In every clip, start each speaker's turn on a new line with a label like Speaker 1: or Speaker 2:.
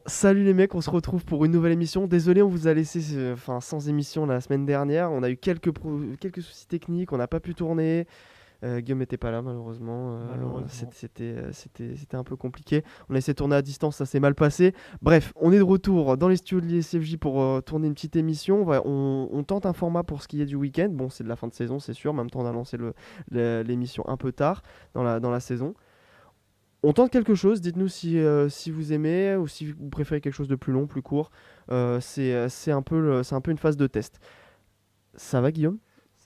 Speaker 1: Salut les mecs, on se retrouve pour une nouvelle émission. Désolé, on vous a laissé sans émission la semaine dernière. On a eu quelques soucis techniques, on n'a pas pu tourner. Guillaume n'était pas là malheureusement.
Speaker 2: Malheureusement.
Speaker 1: C'était un peu compliqué. On a essayé de tourner à distance, ça s'est mal passé. Bref, on est de retour dans les studios de l'ISFJ pour tourner une petite émission. On tente un format pour ce qui est du week-end. Bon, c'est de la fin de saison, c'est sûr. En même temps, on a lancé l'émission un peu tard dans la saison. On tente quelque chose, dites-nous si vous aimez ou si vous préférez quelque chose de plus long, plus court. C'est un peu une phase de test. Ça va Guillaume?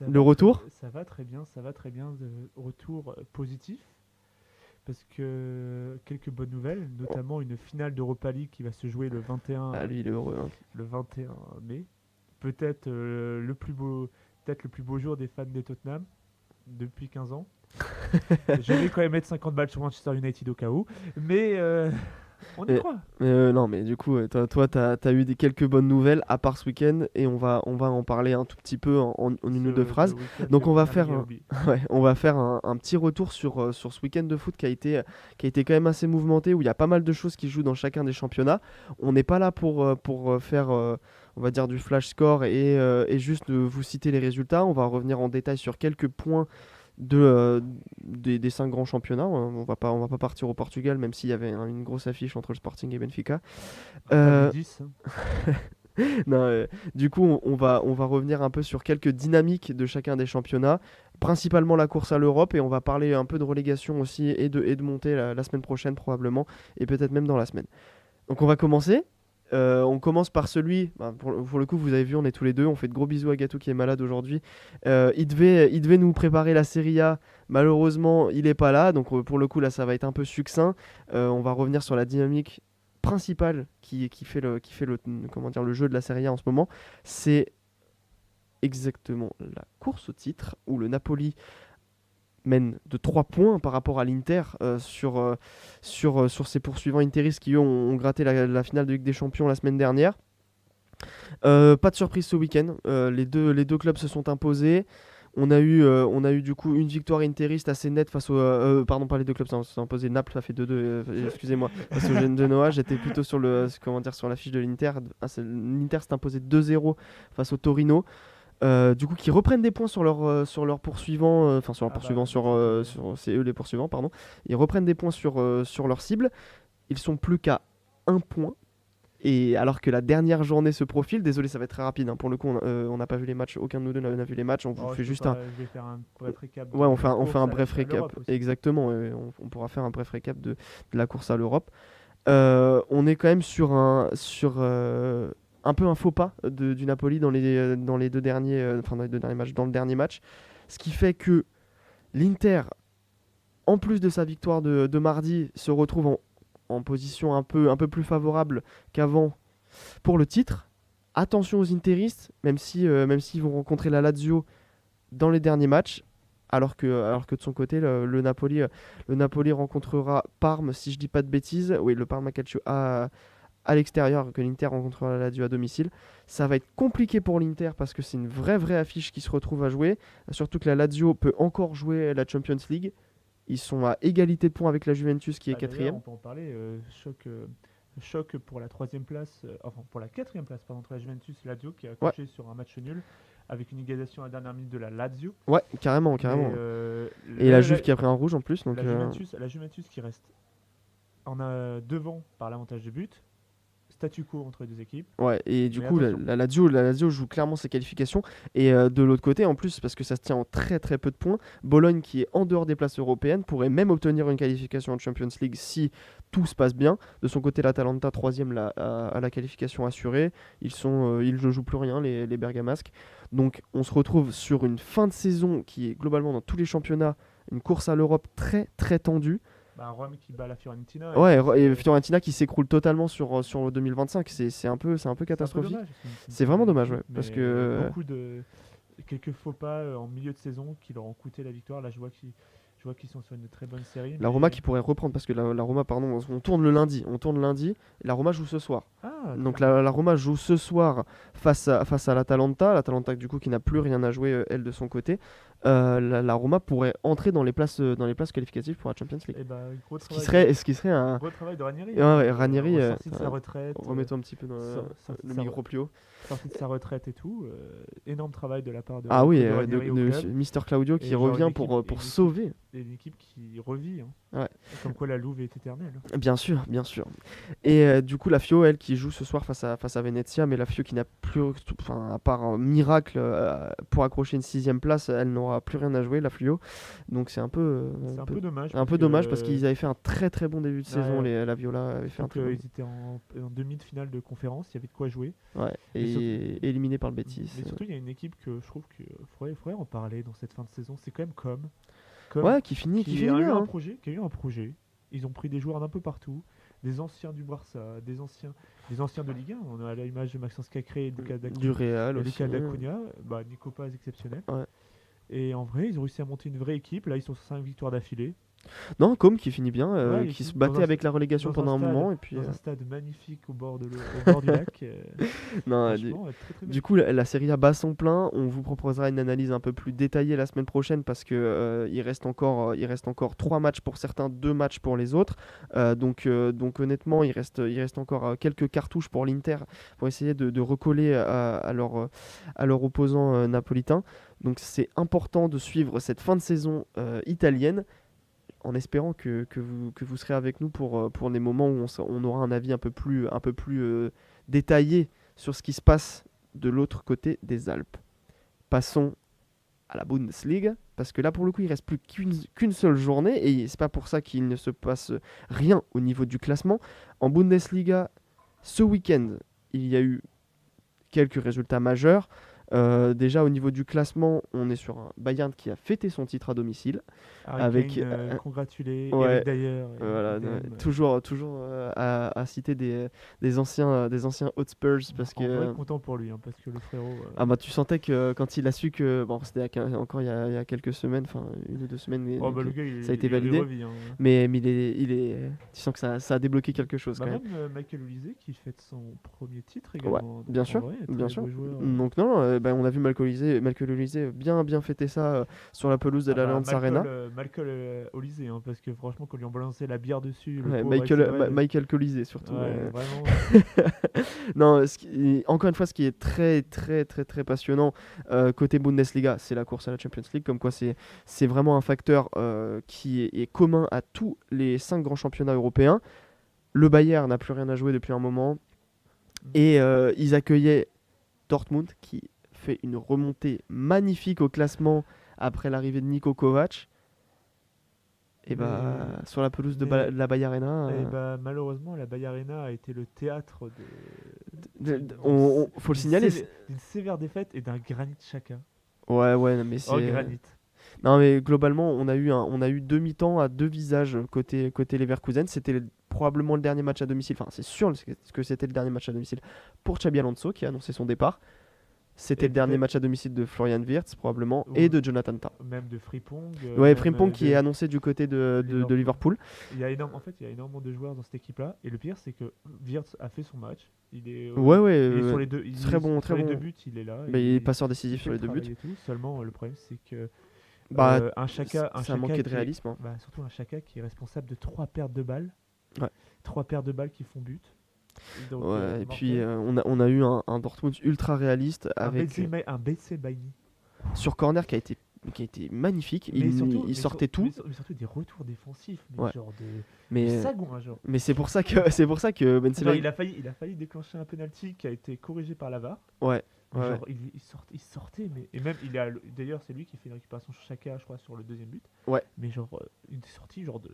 Speaker 1: Le retour?
Speaker 2: Ça va très bien. De retour positif parce que quelques bonnes nouvelles,
Speaker 1: Oh,
Speaker 2: notamment une finale d'Europa League qui va se jouer
Speaker 1: ah, lui il est heureux, hein.
Speaker 2: le 21 mai. Peut-être peut-être le plus beau jour des fans des Tottenham depuis 15 ans. Je vais quand même mettre 50 balles sur Manchester United au cas où, mais on y
Speaker 1: Mais,
Speaker 2: croit.
Speaker 1: non, mais du coup, toi, t'as eu quelques bonnes nouvelles à part ce week-end et on va en parler un tout petit peu en une ou deux
Speaker 2: Ce
Speaker 1: phrases.
Speaker 2: week-end de
Speaker 1: Donc on va
Speaker 2: Premier
Speaker 1: faire
Speaker 2: League à
Speaker 1: un,
Speaker 2: oublier.
Speaker 1: ouais, on va faire un petit retour sur ce week-end de foot qui a été quand même assez mouvementé, où il y a pas mal de choses qui jouent dans chacun des championnats. On n'est pas là pour faire, on va dire, du flash score et juste vous citer les résultats. On va revenir en détail sur quelques points des cinq grands championnats. On va pas partir au Portugal, même s'il y avait une grosse affiche entre le Sporting et Benfica.
Speaker 2: Pas du
Speaker 1: Euh,
Speaker 2: 10.
Speaker 1: non, du coup, on va revenir un peu sur quelques dynamiques de chacun des championnats, principalement la course à l'Europe, et on va parler un peu de relégation aussi et de montée la semaine prochaine probablement, et peut-être même dans la semaine. Donc on va commencer. On commence par celui, bah, pour le coup vous avez vu, on est tous les deux, on fait de gros bisous à Gatou qui est malade aujourd'hui. Il devait nous préparer la Serie A, malheureusement il est pas là, donc pour le coup là ça va être un peu succinct. On va revenir sur la dynamique principale qui fait comment dire, le jeu de la Serie A en ce moment. C'est exactement la course au titre où le Napoli mène de 3 points par rapport à l'Inter sur ses poursuivants interistes qui eux ont gratté la finale de Ligue des Champions la semaine dernière. Pas de surprise ce week-end. Les deux clubs se sont imposés. On a eu du coup une victoire interiste assez nette face au. Pardon, pas les deux clubs, ça s'est imposé. Naples, ça fait 2-2. Excusez-moi. Face au Genoa, j'étais plutôt comment dire, sur la fiche de l'Inter. L'Inter s'est imposé 2-0 face au Torino. Du coup, qui reprennent des points sur leurs poursuivants. Enfin, sur leurs
Speaker 2: Ah bah
Speaker 1: poursuivants, c'est eux les poursuivants, pardon. Ils reprennent des points sur leur cible. Ils sont plus qu'à un point. Et alors que la dernière journée se profile, désolé, ça va être très rapide, hein. Pour le coup, on n'a pas vu les matchs, aucun de nous deux n'a vu les matchs. On vous
Speaker 2: oh, je
Speaker 1: fait
Speaker 2: peux
Speaker 1: juste un.
Speaker 2: pas, je vais faire un bref récap
Speaker 1: Ouais,
Speaker 2: de
Speaker 1: on fait
Speaker 2: la
Speaker 1: un
Speaker 2: course
Speaker 1: bref
Speaker 2: à
Speaker 1: récap.
Speaker 2: l'Europe aussi.
Speaker 1: Exactement, on pourra faire un bref récap de la course à l'Europe. On est quand même sur un peu un faux pas du Napoli dans les deux derniers, enfin dans les deux derniers matchs, dans le dernier match. Ce qui fait que l'Inter, en plus de sa victoire de mardi, se retrouve en position un peu plus favorable qu'avant pour le titre. Attention aux interistes, même s'ils vont rencontrer la Lazio dans les derniers matchs, alors que de son côté, le Napoli rencontrera Parme, si je dis pas de bêtises. Oui, le Parma Calcio à l'extérieur, que l'Inter rencontrera la Lazio à domicile. Ça va être compliqué pour l'Inter parce que c'est une vraie affiche qui se retrouve à jouer. Surtout que la Lazio peut encore jouer la Champions League. Ils sont à égalité de points avec la Juventus qui est
Speaker 2: Bah, d'ailleurs,
Speaker 1: quatrième.
Speaker 2: on peut en parler. Choc pour la troisième place, enfin pour la quatrième place, pardon, entre la Juventus et Lazio qui a
Speaker 1: Ouais,
Speaker 2: accroché sur un match nul avec une égalisation à la dernière minute de la Lazio.
Speaker 1: ouais, carrément,
Speaker 2: Mais
Speaker 1: carrément. Et la Juve qui a pris un rouge en plus, donc
Speaker 2: la Juventus qui reste en a devant par l'avantage de but, statu quo entre les deux équipes.
Speaker 1: ouais. Et du
Speaker 2: Mais
Speaker 1: coup, la,
Speaker 2: attention,
Speaker 1: la la Lazio joue clairement ses qualifications. Et de l'autre côté, en plus, parce que ça se tient en très peu de points, Bologne, qui est en dehors des places européennes, pourrait même obtenir une qualification en Champions League si tout se passe bien. De son côté, l'Atalanta, troisième, a la qualification assurée. Ils ne jouent plus rien, les Bergamasques. Donc, on se retrouve sur une fin de saison qui est globalement dans tous les championnats, une course à l'Europe très tendue.
Speaker 2: bah, Rome qui bat la Fiorentina et
Speaker 1: Ouais,
Speaker 2: qui
Speaker 1: et
Speaker 2: se.
Speaker 1: Fiorentina qui s'écroule totalement sur le 2025, c'est un peu
Speaker 2: C'est un peu
Speaker 1: catastrophique.
Speaker 2: dommage, c'est une
Speaker 1: C'est
Speaker 2: très
Speaker 1: vraiment
Speaker 2: belle
Speaker 1: dommage, ouais,
Speaker 2: équipe,
Speaker 1: parce
Speaker 2: mais
Speaker 1: que
Speaker 2: beaucoup de. Quelques faux pas en milieu de saison qui leur ont coûté la victoire. Là, je vois qu'ils sont sur une très bonne série,
Speaker 1: la Roma
Speaker 2: mais.
Speaker 1: qui pourrait reprendre, parce que la Roma, pardon, on tourne lundi, et la Roma joue ce soir.
Speaker 2: Ah,
Speaker 1: Donc
Speaker 2: clairement.
Speaker 1: la Roma joue ce soir face à l'Atalanta. L'Atalanta du coup qui n'a plus rien à jouer elle de son côté. La Roma pourrait entrer dans les places qualificatives pour la Champions League.
Speaker 2: Et bah,
Speaker 1: Ce qui serait un...
Speaker 2: gros travail de Ranieri,
Speaker 1: Ouais,
Speaker 2: hein,
Speaker 1: ouais, Ranieri,
Speaker 2: ressorti de sa retraite,
Speaker 1: remets-toi un petit peu dans
Speaker 2: sorti de
Speaker 1: le
Speaker 2: sa
Speaker 1: micro plus haut.
Speaker 2: sorti de sa retraite et tout. Énorme travail de la part
Speaker 1: Ah oui,
Speaker 2: de Ranieri au club.
Speaker 1: Mister Claudio qui
Speaker 2: Et genre
Speaker 1: revient pour sauver.
Speaker 2: une équipe qui revit. Hein.
Speaker 1: Ouais.
Speaker 2: Comme quoi la louve est éternelle.
Speaker 1: Bien sûr, bien sûr. Et du coup, la Fio, elle, qui joue ce soir face à Venezia, mais la Fio qui n'a plus, enfin, à part un miracle pour accrocher une 6ème place, elle n'aura plus rien à jouer, la Fio. Donc c'est
Speaker 2: C'est un peu dommage.
Speaker 1: un peu dommage parce qu'ils avaient fait un très très bon début de saison.
Speaker 2: Ouais.
Speaker 1: La Viola avait fait un très bon.
Speaker 2: Ils étaient en demi de finale de conférence, il y avait de quoi jouer.
Speaker 1: Ouais,
Speaker 2: Mais
Speaker 1: et éliminé par le Betis.
Speaker 2: Mais surtout, il y a une équipe que je trouve qu'il faudrait en parler dans cette fin de saison. C'est quand même
Speaker 1: Ouais, qui finit
Speaker 2: qui
Speaker 1: bien.
Speaker 2: a eu un
Speaker 1: Hein.
Speaker 2: projet, qui a eu un projet. Ils ont pris des joueurs d'un peu partout, des anciens du Barça, des anciens de Ligue 1. On a l'image de Maxence Cacré et
Speaker 1: Du Real aussi.
Speaker 2: Lucas Dacunia, Nico Paz exceptionnel.
Speaker 1: Ouais.
Speaker 2: Et en vrai, ils ont réussi à monter une vraie équipe. Là, ils sont sur 5 victoires d'affilée.
Speaker 1: Non, Com qui finit bien,
Speaker 2: Ouais,
Speaker 1: qui se
Speaker 2: dans
Speaker 1: battait
Speaker 2: un
Speaker 1: avec la relégation pendant un moment. Et puis,
Speaker 2: dans un stade magnifique au bord du lac.
Speaker 1: non,
Speaker 2: Franchement, très très
Speaker 1: du
Speaker 2: belle.
Speaker 1: coup, la Serie A bat son plein. On vous proposera une analyse un peu plus détaillée la semaine prochaine parce que il reste encore 3 matchs pour certains, 2 matchs pour les autres. Donc honnêtement, il reste encore quelques cartouches pour l'Inter pour essayer de recoller à leur opposant napolitain. Donc c'est important de suivre cette fin de saison italienne en espérant que vous serez avec nous pour des moments où on aura un avis un peu plus détaillé sur ce qui se passe de l'autre côté des Alpes. Passons à la Bundesliga, parce que là pour le coup il reste plus qu'une seule journée, et c'est pas pour ça qu'il ne se passe rien au niveau du classement. En Bundesliga, ce week-end, il y a eu quelques résultats majeurs. Déjà au niveau du classement, on est sur un Bayern qui a fêté son titre à domicile.
Speaker 2: Harry
Speaker 1: Avec
Speaker 2: Kane, congratulé,
Speaker 1: ouais,
Speaker 2: Eric Dyer,
Speaker 1: voilà,
Speaker 2: idem.
Speaker 1: toujours à citer des anciens Hotspurs parce
Speaker 2: En vrai,
Speaker 1: que
Speaker 2: content pour lui, hein, parce que le frérot.
Speaker 1: ah bah tu sentais que quand il a su que bon c'était encore il y a quelques semaines, enfin 1 ou 2 semaines, mais
Speaker 2: Le
Speaker 1: que
Speaker 2: gars,
Speaker 1: ça a été
Speaker 2: il
Speaker 1: validé.
Speaker 2: revit. Hein.
Speaker 1: Mais tu sens que ça a débloqué quelque chose quand même.
Speaker 2: Même Michael Olise qui fête son premier titre
Speaker 1: Ouais,
Speaker 2: également.
Speaker 1: bien
Speaker 2: En
Speaker 1: sûr,
Speaker 2: vrai,
Speaker 1: bien
Speaker 2: très
Speaker 1: sûr.
Speaker 2: beau joueur.
Speaker 1: Donc non, on a vu Malcolm Olise bien fêter ça sur la pelouse de l'Allianz Arena.
Speaker 2: Michael Olise, hein, parce que franchement, quand ils lui ont balancé la bière dessus, le
Speaker 1: Ouais,
Speaker 2: pauvre, avec ses vrais-
Speaker 1: Michael Olise surtout.
Speaker 2: Ouais, vraiment.
Speaker 1: Non, encore une fois, ce qui est très très très très passionnant côté Bundesliga, c'est la course à la Champions League. Comme quoi, c'est vraiment un facteur qui est commun à tous les 5 grands championnats européens. Le Bayern n'a plus rien à jouer depuis un moment. Et ils accueillaient Dortmund qui fait une remontée magnifique au classement après l'arrivée de Niko Kovac. Et sur la pelouse de la Bay Arena.
Speaker 2: Malheureusement, la Bay Arena a été le théâtre
Speaker 1: faut le signaler.
Speaker 2: D'une sévère défaite et d'un Granit Xhaka.
Speaker 1: Ouais, non, mais c'est.
Speaker 2: Oh, Granit.
Speaker 1: Non, mais globalement, on a eu 2 mi-temps à 2 visages côté Leverkusen. C'était probablement le dernier match à domicile. Enfin, c'est sûr que c'était le dernier match à domicile pour Xabi Alonso qui a annoncé son départ. C'était le dernier match à domicile de Florian Wirtz, probablement, et de Jonathan Tah.
Speaker 2: Même de Frimpong.
Speaker 1: Ouais, Frimpong qui est annoncé du côté de Liverpool.
Speaker 2: Il y a énormément de joueurs dans cette équipe-là. Et le pire, c'est que Wirtz a fait son match. Il est,
Speaker 1: il
Speaker 2: est sur les deux,
Speaker 1: très bon.
Speaker 2: Les deux buts, il est là.
Speaker 1: Il est passeur décisif sur les 2 buts.
Speaker 2: Seulement, le problème, c'est que
Speaker 1: un
Speaker 2: Xhaka
Speaker 1: manqué de réalisme.
Speaker 2: Surtout un Xhaka qui est responsable de 3 pertes de balles.
Speaker 1: Ouais.
Speaker 2: 3 pertes de balles qui font but. Donc,
Speaker 1: et puis on a eu un Dortmund ultra réaliste avec
Speaker 2: un BC Baini
Speaker 1: sur corner qui a été magnifique. Il sortait tout.
Speaker 2: Mais surtout des retours défensifs, genre
Speaker 1: de
Speaker 2: sagouin, genre.
Speaker 1: Mais c'est pour ça que Ben Sebaini,
Speaker 2: il a failli déclencher un penalty qui a été corrigé par la VAR.
Speaker 1: Ouais.
Speaker 2: Genre il sortait, mais et même d'ailleurs c'est lui qui fait une récupération sur Xhaka, je crois, sur le deuxième but.
Speaker 1: Ouais.
Speaker 2: Mais genre une sortie genre de.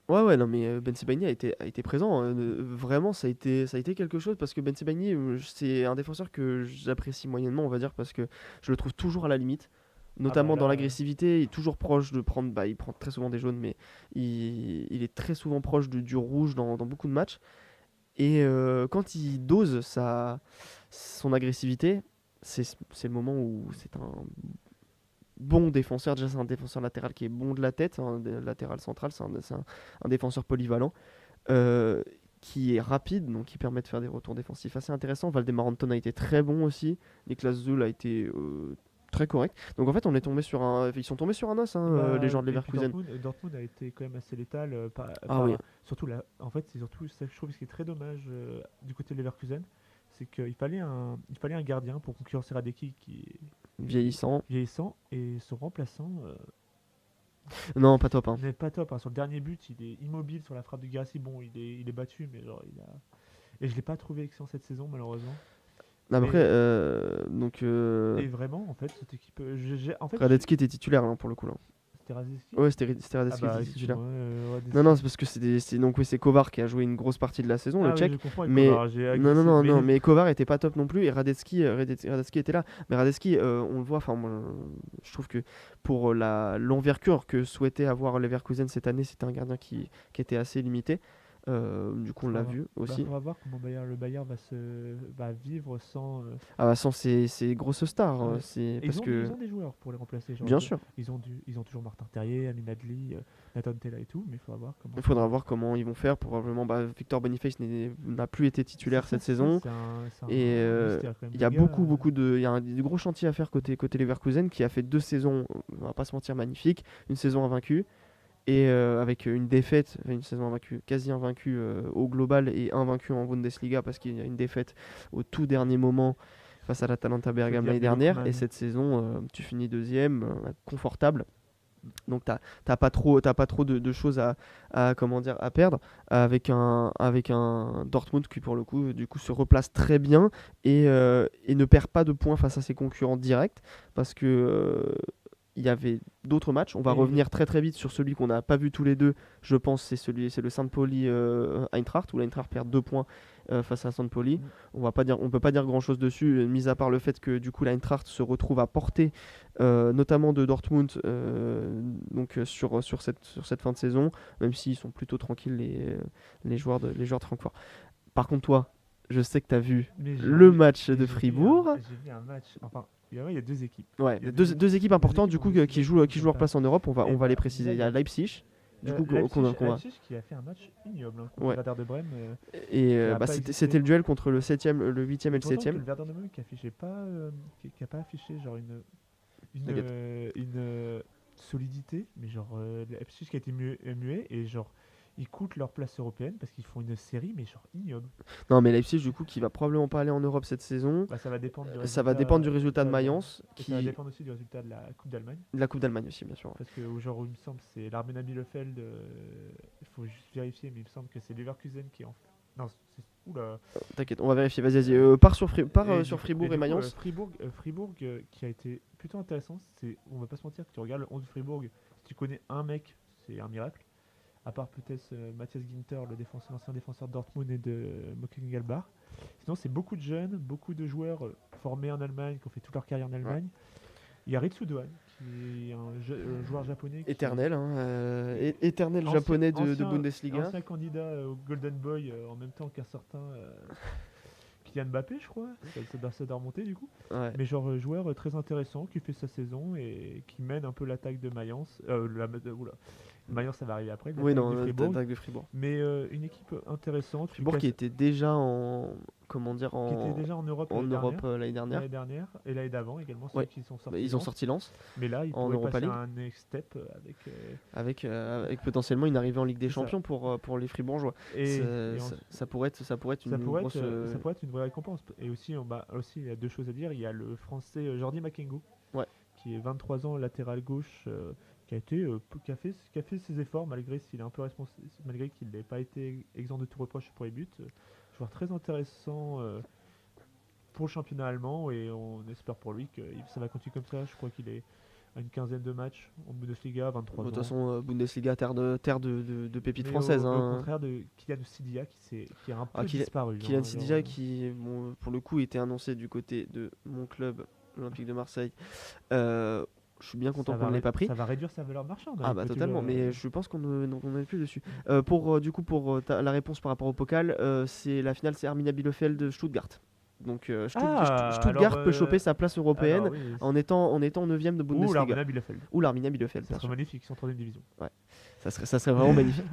Speaker 1: Ouais, non, mais Ben Sebaini a été présent. Vraiment, ça a été quelque chose parce que Ben Sebaini, c'est un défenseur que j'apprécie moyennement, on va dire, parce que je le trouve toujours à la limite, notamment dans l'agressivité. Il est toujours proche de prendre. Il prend très souvent des jaunes, mais il est très souvent proche du rouge dans beaucoup de matchs. Et quand il dose son agressivité, c'est le moment où c'est un bon défenseur. Déjà, c'est un défenseur latéral qui est bon de la tête, un latéral central, c'est un défenseur polyvalent. qui est rapide, donc qui permet de faire des retours défensifs assez intéressants. Valdemar Anton a été très bon aussi. Niklas Zul a été très correct. Donc en fait, ils sont tombés sur un os, les joueurs de
Speaker 2: Et puis
Speaker 1: Leverkusen.
Speaker 2: Dortmund a été quand même assez létal.
Speaker 1: Ah oui,
Speaker 2: Surtout là, en fait, c'est surtout ça que je trouve ce qui est très dommage du côté de Leverkusen, c'est qu'il fallait un gardien pour concurrencer Radecki qui est
Speaker 1: vieillissant.
Speaker 2: vieillissant et son remplaçant
Speaker 1: Non, pas top. Hein.
Speaker 2: n'est pas top. Hein. Sur le dernier but, il est immobile sur la frappe de Guirassy. Bon, il est battu, mais genre et je l'ai pas trouvé excellent cette saison malheureusement.
Speaker 1: Après,
Speaker 2: Mais-
Speaker 1: donc
Speaker 2: Et vraiment, en fait, cette équipe, en fait,
Speaker 1: Radetzky était titulaire pour le coup là.
Speaker 2: c'était Radecki.
Speaker 1: Ouais, c'était
Speaker 2: Ah
Speaker 1: Radetzky qui
Speaker 2: bah,
Speaker 1: était titulaire.
Speaker 2: excuse-moi, Radecki.
Speaker 1: Non, c'est parce que donc oui, c'est Kovar qui a joué une grosse partie de la saison, le
Speaker 2: Ah oui,
Speaker 1: Tchèque.
Speaker 2: je confonds avec
Speaker 1: Mais
Speaker 2: Kovar, j'ai agressé.
Speaker 1: mais Kovar était pas top non plus et Radetzky était là. Mais Radetzky, on le voit. Enfin, moi, je trouve que pour l'envergure que souhaitait avoir Leverkusen cette année, c'était un gardien qui était assez limité. Du coup, on l'a vu aussi.
Speaker 2: On va voir comment le Bayern va vivre sans.
Speaker 1: Sans ces grosses stars,
Speaker 2: Ouais.
Speaker 1: c'est
Speaker 2: Et
Speaker 1: parce
Speaker 2: ils
Speaker 1: que
Speaker 2: ont des joueurs pour les remplacer. Genre,
Speaker 1: bien sûr.
Speaker 2: ils ont toujours Martin Terrier, Amin Adli, Nathan Tella et tout, mais il faudra voir comment.
Speaker 1: Il faudra voir comment ils vont faire. Probablement, Victor Boniface n'a plus été titulaire cette saison. Et il y a il y a des gros chantiers à faire côté Leverkusen qui a fait 2 saisons, on va pas se mentir, magnifiques. Une saison invaincue et avec une défaite, une saison invaincue, quasi invaincue au global et invaincue en Bundesliga parce qu'il y a une défaite au tout dernier moment face à l'Atalanta Bergame l'année dernière. Et cette saison, tu finis deuxième, confortable. Donc t'as pas trop de choses à perdre avec un Dortmund qui pour le coup du coup se replace très bien et ne perd pas de points face à ses concurrents directs parce que il y avait d'autres matchs. On va revenir très très vite sur celui qu'on n'a pas vu tous les deux. Je pense c'est le St. Pauli Eintracht où l'Eintracht perd 2 points face à St. Pauli. On peut pas dire grand chose dessus, mis à part le fait que du coup l'Eintracht se retrouve à portée notamment de Dortmund sur cette fin de saison, même s'ils sont plutôt tranquilles les joueurs de Francfort. Par contre toi, je sais que tu as vu match de Fribourg.
Speaker 2: J'ai vu un match. Enfin, il y a 2 équipes.
Speaker 1: Ouais,
Speaker 2: Il y a
Speaker 1: deux équipes importantes du coup qui jouent leur place en Europe. On
Speaker 2: Et
Speaker 1: va les
Speaker 2: bah,
Speaker 1: préciser. Il y a Leipzig. Du coup,
Speaker 2: Leipzig qui a fait un match ignoble contre
Speaker 1: Ouais.
Speaker 2: Werder de Brême.
Speaker 1: et
Speaker 2: qui a pas
Speaker 1: c'était
Speaker 2: existé.
Speaker 1: le duel contre le 8e et le
Speaker 2: Pourtant,
Speaker 1: 7e.
Speaker 2: le Werder de Brême qui affichait pas, qui a pas affiché genre
Speaker 1: T'inquiète.
Speaker 2: une solidité, mais genre Leipzig qui a été muet et genre ils coûtent leur place européenne parce qu'ils font une série mais genre ignoble.
Speaker 1: Non, mais Leipzig du coup qui va probablement pas aller en Europe cette saison.
Speaker 2: Bah, ça va dépendre du résultat.
Speaker 1: Ça va dépendre du résultat de Mayence,
Speaker 2: Et ça va dépendre aussi du résultat de la Coupe d'Allemagne.
Speaker 1: de la Coupe d'Allemagne aussi bien sûr.
Speaker 2: Parce que genre où il me semble c'est l'Armena Bielefeld, il faut juste vérifier, mais il me semble que c'est Leverkusen qui est en. Non, oula.
Speaker 1: T'inquiète, on va vérifier. Vas-y. Pars sur Fribourg
Speaker 2: du
Speaker 1: et
Speaker 2: coup,
Speaker 1: Mayence.
Speaker 2: Fribourg qui a été plutôt intéressant. On va pas se mentir, que tu regardes le 11 de Fribourg, si tu connais un mec, c'est un miracle. À part peut-être Matthias Ginter, l'ancien défenseur de Dortmund et de Mönchengladbach. Sinon, c'est beaucoup de jeunes, beaucoup de joueurs formés en Allemagne, qui ont fait toute leur carrière en Allemagne. Il y a Ritsu Doan, qui est un joueur japonais.
Speaker 1: Éternel, éternel japonais de Bundesliga.
Speaker 2: Ancien candidat au Golden Boy en même temps qu'un certain Kylian Mbappé, je crois. Ça doit remonter du coup.
Speaker 1: Ouais.
Speaker 2: Mais genre joueur très intéressant qui fait sa saison et qui mène un peu l'attaque de Mayence. Mayence, ça va arriver après.
Speaker 1: Oui, non,
Speaker 2: l'attaque
Speaker 1: de Fribourg.
Speaker 2: Mais une équipe intéressante.
Speaker 1: Fribourg qui était déjà
Speaker 2: qui était déjà en Europe
Speaker 1: l'année dernière.
Speaker 2: Et l'année d'avant également.
Speaker 1: Ouais.
Speaker 2: Qui sont sortis
Speaker 1: Ils ont sorti Lens.
Speaker 2: Mais là, ils
Speaker 1: en
Speaker 2: pourraient
Speaker 1: Europa
Speaker 2: passer
Speaker 1: League.
Speaker 2: à un next step
Speaker 1: avec potentiellement une arrivée en Ligue des
Speaker 2: C'est ça.
Speaker 1: Champions pour les Fribourgeois. Ça pourrait être
Speaker 2: une vraie récompense. Et aussi, il y a 2 choses à dire. Il y a le français Jordi Makengo, qui est 23 ans, latéral gauche, qui a fait ses efforts malgré s'il est un peu responsable, malgré qu'il n'ait pas été exempt de tout reproche pour les buts. Joueur très intéressant pour le championnat allemand et on espère pour lui que ça va continuer comme ça. Je crois qu'il est à une quinzaine de matchs en Bundesliga, 23 ans.
Speaker 1: De toute façon, Bundesliga, terre de pépites françaises.
Speaker 2: Au contraire de Kylian Sidia qui est un peu disparu.
Speaker 1: Kylian Sidia qui, pour le coup, était annoncé du côté de mon club, l'Olympique de Marseille. Je suis bien content qu'on ne l'ait pas pris.
Speaker 2: Ça va réduire sa valeur marchande.
Speaker 1: Ah bah totalement, mais je pense qu'on n'est plus dessus. Pour la réponse par rapport au Pokal, la finale c'est Arminia Bielefeld Stuttgart. Donc Stuttgart peut choper sa place européenne en étant 9ème de Bundesliga.
Speaker 2: Ou l'Arminia
Speaker 1: Bielefeld.
Speaker 2: Ça serait magnifique, ils sont en 3ème division.
Speaker 1: Ouais, ça serait vraiment magnifique.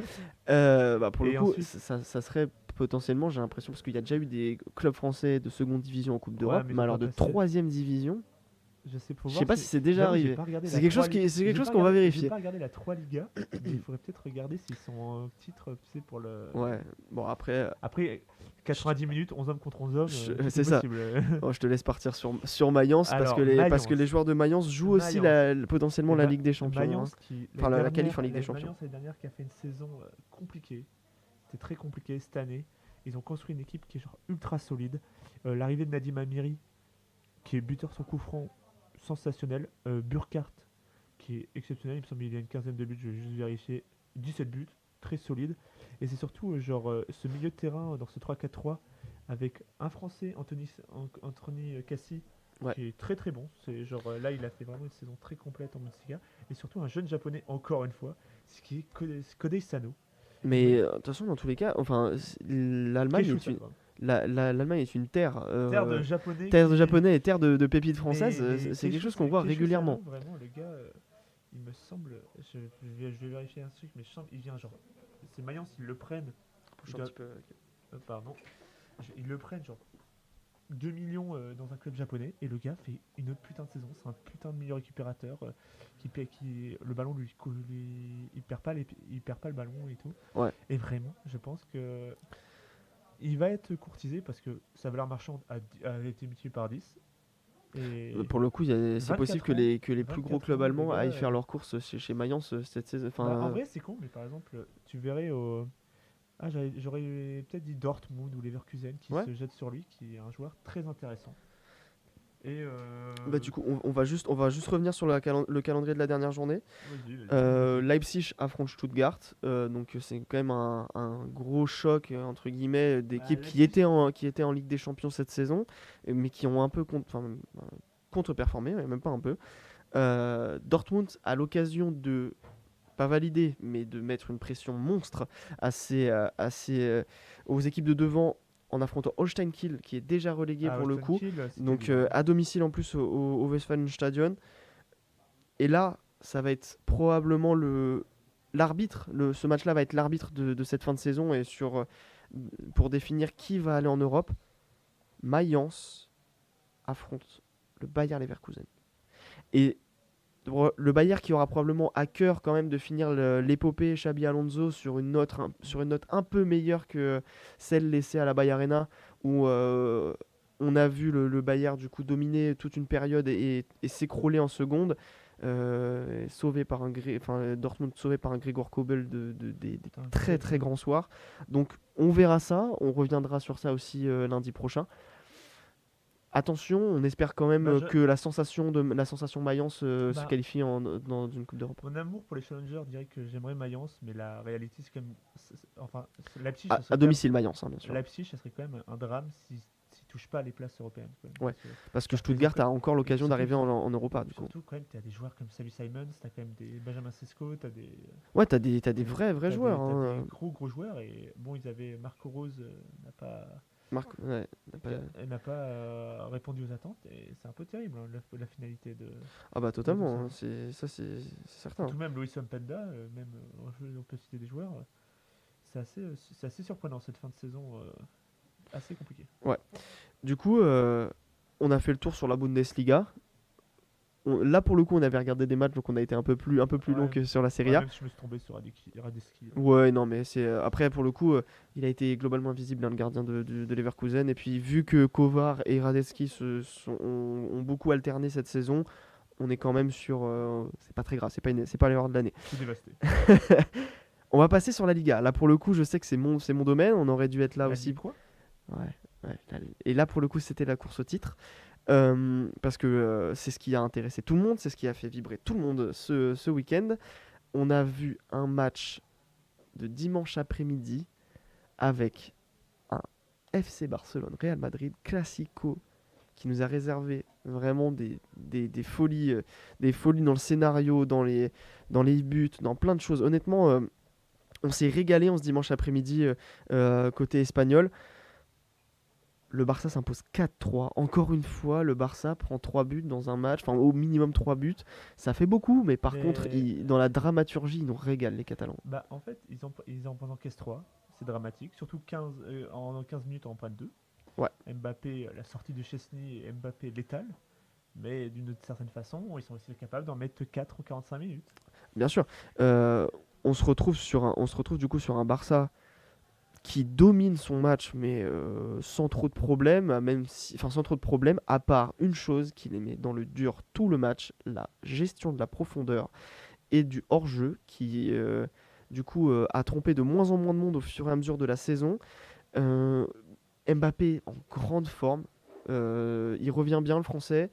Speaker 1: Pour le coup, ça serait potentiellement, j'ai l'impression, parce qu'il y a déjà eu des clubs français de seconde division en Coupe d'Europe,
Speaker 2: mais ils
Speaker 1: mais
Speaker 2: ont
Speaker 1: alors
Speaker 2: pas
Speaker 1: de
Speaker 2: passé.
Speaker 1: troisième division,
Speaker 2: Je sais, faut
Speaker 1: je sais
Speaker 2: voir
Speaker 1: pas si c'est déjà
Speaker 2: J'avoue, j'ai
Speaker 1: arrivé.
Speaker 2: pas regardé
Speaker 1: C'est
Speaker 2: la
Speaker 1: quelque chose
Speaker 2: 3
Speaker 1: qui, c'est quelque
Speaker 2: J'ai
Speaker 1: chose
Speaker 2: pas
Speaker 1: qu'on va
Speaker 2: regardé, j'ai
Speaker 1: vérifier.
Speaker 2: pas regardé la 3 Liga, mais il faudrait peut-être regarder s'ils sont en titre, tu sais, pour le.
Speaker 1: Ouais, bon après,
Speaker 2: Après, 90 minutes, 11 hommes contre 11 hommes, tout
Speaker 1: c'est
Speaker 2: est
Speaker 1: ça.
Speaker 2: possible.
Speaker 1: Oh, je te laisse partir sur Mayence
Speaker 2: Alors,
Speaker 1: parce que les
Speaker 2: Mayence.
Speaker 1: joueurs de Mayence jouent aussi potentiellement
Speaker 2: Eh
Speaker 1: la
Speaker 2: ben,
Speaker 1: Ligue des Champions, hein.
Speaker 2: Mayence qui
Speaker 1: Enfin la qualif en Ligue des
Speaker 2: Mayence
Speaker 1: Champions.
Speaker 2: l'année dernière qui a fait une saison compliquée. C'était très compliqué cette année. Ils ont construit une équipe qui est genre ultra solide. L'arrivée de Nadim Amiri, qui est buteur sur coup franc, sensationnel. Burkhardt, qui est exceptionnel. Il me semble qu'il y a une quinzaine de buts, je vais juste vérifier. 17 buts, très solide. Et c'est surtout ce milieu de terrain dans ce 3-4-3 avec un Français, Anthony Cassi,
Speaker 1: Ouais.
Speaker 2: qui est très très bon. C'est là, il a fait vraiment une saison très complète en Bundesliga. Et surtout un jeune japonais, encore une fois, ce qui est Kodei Sano.
Speaker 1: Mais de toute façon, dans tous les cas, enfin, l'Allemagne
Speaker 2: Keishu
Speaker 1: est une,
Speaker 2: Sano, hein.
Speaker 1: l'Allemagne est une terre,
Speaker 2: Terre de japonais.
Speaker 1: terre de japonais et terre de pépites françaises.
Speaker 2: Mais
Speaker 1: C'est quelque
Speaker 2: Keishu
Speaker 1: chose qu'on voit
Speaker 2: Keishu
Speaker 1: régulièrement.
Speaker 2: Sano, vraiment, le gars, il me semble. Je vais vérifier un truc, mais je sens il vient genre. C'est Mayence, ils le prennent.
Speaker 1: Bouge
Speaker 2: Il
Speaker 1: un
Speaker 2: doit-
Speaker 1: petit peu.
Speaker 2: Pardon. Ils le prennent genre 2 millions dans un club japonais et le gars fait une autre putain de saison. C'est un putain de milieu récupérateur le ballon il perd pas il perd pas le ballon et tout.
Speaker 1: Ouais.
Speaker 2: Et vraiment, je pense que il va être courtisé parce que sa valeur marchande a été multipliée par 10. Et
Speaker 1: Pour le coup, c'est
Speaker 2: 24
Speaker 1: possible que
Speaker 2: ans,
Speaker 1: les plus
Speaker 2: 24
Speaker 1: gros clubs
Speaker 2: ans, le
Speaker 1: allemands
Speaker 2: gars,
Speaker 1: aillent faire leurs courses chez Mayence cette saison.
Speaker 2: bah, en
Speaker 1: Enfin,
Speaker 2: vrai, c'est con, mais par exemple, tu verrais au. Ah, j'aurais peut-être dit Dortmund ou Leverkusen qui
Speaker 1: Ouais.
Speaker 2: se jette sur lui, qui est un joueur très intéressant. Et
Speaker 1: bah, du coup, on va juste revenir sur le calendrier de la dernière journée.
Speaker 2: vas-y.
Speaker 1: Leipzig affronte Stuttgart, donc c'est quand même un gros choc entre guillemets d'équipes qui
Speaker 2: Leipzig-
Speaker 1: étaient en Ligue des Champions cette saison, mais qui ont un peu contre-performé, ouais, même pas un peu. Dortmund a l'occasion de pas valider, mais de mettre une pression monstre aux équipes de devant en affrontant Holstein Kiel, qui est déjà relégué pour le coup. Donc à domicile en plus au Westfalenstadion. Et là, ça va être probablement ce match-là va être l'arbitre de cette fin de saison et pour définir qui va aller en Europe. Mayence affronte le Bayer Leverkusen. Et le Bayer qui aura probablement à cœur quand même de finir l'épopée Xabi Alonso sur une note un peu meilleure que celle laissée à la Bayer Arena où on a vu le Bayer du coup dominer toute une période et s'écrouler en seconde, Dortmund sauvé par un Gregor Kobel des très très grands soirs. Donc on verra ça, on reviendra sur ça aussi lundi prochain. Attention, on espère quand même que la sensation Mayence se qualifie dans une Coupe d'Europe.
Speaker 2: Mon amour pour les challengers dirait que j'aimerais Mayence, mais la réalité c'est quand même. Enfin, Leipzig.
Speaker 1: À domicile Mayence, hein, bien sûr.
Speaker 2: Leipzig, ça serait quand même un drame s'ils touchent pas les places européennes.
Speaker 1: Ouais, parce que Stuttgart a encore l'occasion d'arriver en Europa.
Speaker 2: Surtout quand même, tu as des joueurs comme Salut Simons, tu as quand même des Benjamin Sesko, tu as des.
Speaker 1: Ouais, t'as des vrais joueurs.
Speaker 2: T'as des gros joueurs et bon, ils avaient Marco Rose, n'a pas. n'a pas répondu aux attentes et c'est un peu terrible hein, la finalité de.
Speaker 1: Ah bah totalement, hein, c'est certain.
Speaker 2: Tout même Luis Penda, même on peut citer des joueurs. C'est assez surprenant cette fin de saison, assez compliquée.
Speaker 1: Ouais. Du coup, on a fait le tour sur la Bundesliga. Là pour le coup on avait regardé des matchs donc on a été un peu plus long que sur la Serie A.
Speaker 2: Même si je me suis tombé sur Radeski.
Speaker 1: Ouais non mais c'est après pour le coup il a été globalement invisible hein, le gardien de Leverkusen et puis vu que Kovar et Radeski ont beaucoup alterné cette saison, on est quand même sur c'est pas très grave, c'est pas l'erreur de l'année.
Speaker 2: Je suis dévasté.
Speaker 1: On va passer sur la Liga. Là pour le coup je sais que c'est mon domaine, on aurait dû être là aussi.
Speaker 2: Quoi
Speaker 1: ouais. Et là pour le coup c'était la course au titre. Parce que c'est ce qui a intéressé tout le monde, c'est ce qui a fait vibrer tout le monde ce week-end. On a vu un match de dimanche après-midi avec un FC Barcelone Real Madrid Classico qui nous a réservé vraiment des folies dans le scénario, dans les buts, dans plein de choses. Honnêtement, on s'est régalé en ce dimanche après-midi côté espagnol. Le Barça s'impose 4-3. Encore une fois, le Barça prend 3 buts dans un match, enfin au minimum 3 buts. Ça fait beaucoup, mais par contre, dans la dramaturgie, ils nous régalent les Catalans.
Speaker 2: Bah, en fait, ils en encaissent 3. c'est dramatique. Surtout en 15 minutes, on en prend 2.
Speaker 1: Ouais.
Speaker 2: Mbappé, la sortie de Chesney, et Mbappé létal. Mais d'une certaine façon, ils sont aussi capables d'en mettre 4 ou 45 minutes.
Speaker 1: Bien sûr. On se retrouve du coup sur un Barça qui domine son match, mais sans trop de problèmes, sans trop de problèmes, à part une chose qui les met dans le dur tout le match, la gestion de la profondeur et du hors-jeu, qui du coup a trompé de moins en moins de monde au fur et à mesure de la saison. Euh, Mbappé en grande forme, il revient bien le français.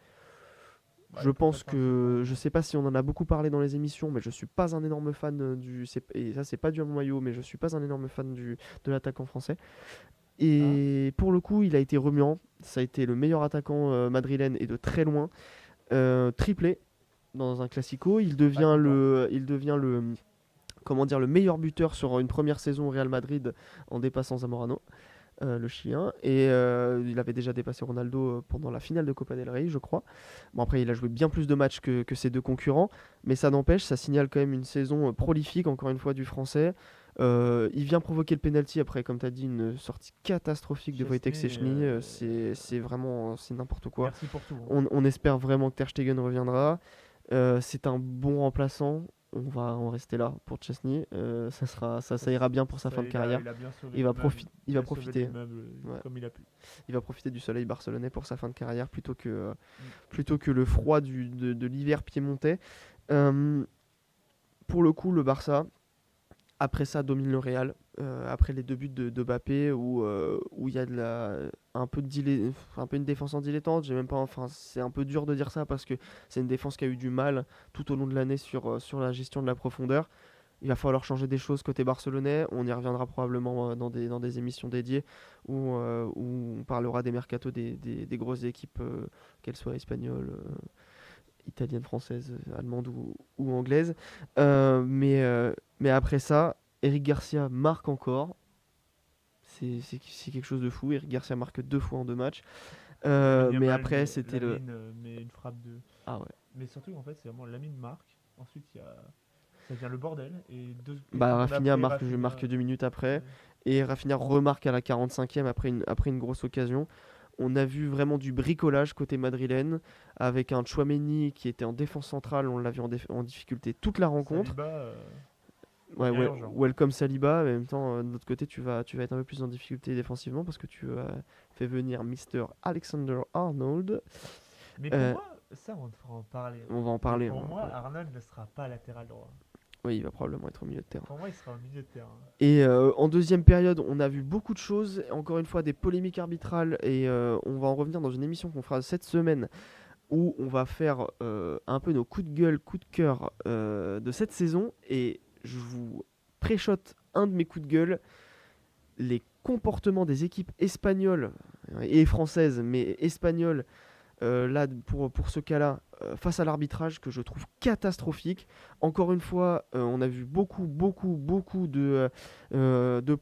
Speaker 2: Ouais,
Speaker 1: Je pense
Speaker 2: peut-être un peu
Speaker 1: que,
Speaker 2: moins.
Speaker 1: je sais pas si on en a beaucoup parlé dans les émissions, mais je suis pas un énorme fan et ça c'est pas dû à mon maillot, mais je suis pas un énorme fan de l'attaquant français.
Speaker 2: Ah,
Speaker 1: Et pour le coup, il a été remuant. Ça a été le meilleur attaquant madrilène et de très loin. Triplé dans un classico.
Speaker 2: pas content.
Speaker 1: Comment dire, le meilleur buteur sur une première saison au Real Madrid en dépassant Zamorano, le Chilien. Et il avait déjà dépassé Ronaldo pendant la finale de Copa del Rey, je crois. Bon, après, il a joué bien plus de matchs que ses deux concurrents. Mais ça n'empêche, ça signale quand même une saison prolifique, encore une fois, du Français. Il vient provoquer le penalty après, comme tu as dit, une sortie catastrophique de Wojtek
Speaker 2: Chesney,
Speaker 1: Szczęsny. C'est vraiment c'est n'importe quoi.
Speaker 2: merci pour tout. Hein.
Speaker 1: On espère vraiment que Ter Stegen reviendra. C'est un bon remplaçant. On va en rester là pour Chesney. Ça ira bien pour sa fin de carrière.
Speaker 2: Il a bien sauvé
Speaker 1: Il va,
Speaker 2: l'immeuble.
Speaker 1: il
Speaker 2: Il
Speaker 1: va
Speaker 2: a sauvé
Speaker 1: profiter.
Speaker 2: l'immeuble
Speaker 1: Ouais.
Speaker 2: comme il a pu.
Speaker 1: Il va profiter du soleil barcelonais pour sa fin de carrière
Speaker 2: Mm.
Speaker 1: plutôt que le froid de l'hiver piémontais. Euh, pour le coup, le Barça, après ça, domine le Real. Après les deux buts de Mbappé, où il y a un peu un peu une défense en dilettante. J'ai même pas, enfin, c'est un peu dur de dire ça parce que c'est une défense qui a eu du mal tout au long de l'année sur la gestion de la profondeur. Il va falloir changer des choses côté barcelonais. On y reviendra probablement dans des émissions dédiées où on parlera des mercatos des grosses équipes, qu'elles soient espagnoles, italiennes, françaises, allemandes ou anglaises. Mais après ça, Eric Garcia marque encore. C'est quelque chose de fou. Eric Garcia marque 2 fois en 2 matchs. Mais après, c'était le.
Speaker 2: Lamine met une frappe de.
Speaker 1: Ah ouais.
Speaker 2: Mais surtout, en fait, c'est vraiment Lamine marque. Ensuite, ça devient le bordel. Et deux
Speaker 1: Bah,
Speaker 2: secondes
Speaker 1: Rafinha
Speaker 2: après,
Speaker 1: marque 2 minutes après.
Speaker 2: ouais.
Speaker 1: Et Rafinha remarque à la 45e après une grosse occasion. On a vu vraiment du bricolage côté madrilène avec un Chouameni qui était en défense centrale. On l'a vu en difficulté toute la rencontre.
Speaker 2: Saliba,
Speaker 1: Ouais,
Speaker 2: il y a urgent.
Speaker 1: welcome Saliba. Mais en même temps, de l'autre côté, tu vas être un peu plus en difficulté défensivement parce que tu as fait venir Mr. Alexander Arnold.
Speaker 2: Mais pour
Speaker 1: Euh,
Speaker 2: moi, ça, on devra en parler.
Speaker 1: on va en
Speaker 2: Mais
Speaker 1: parler.
Speaker 2: pour
Speaker 1: On va en
Speaker 2: moi,
Speaker 1: parler.
Speaker 2: Arnold ne sera pas latéral droit.
Speaker 1: Oui, il va probablement être au milieu de terrain.
Speaker 2: Pour moi, il sera au milieu de terrain.
Speaker 1: Et en deuxième période, on a vu beaucoup de choses. Encore une fois, des polémiques arbitrales. Et on va en revenir dans une émission qu'on fera cette semaine où on va faire un peu nos coups de gueule, coups de cœur de cette saison. Et je vous préchote un de mes coups de gueule. Les comportements des équipes espagnoles et françaises, mais espagnoles, là, pour ce cas-là, face à l'arbitrage que je trouve catastrophique. Encore une fois, on a vu beaucoup de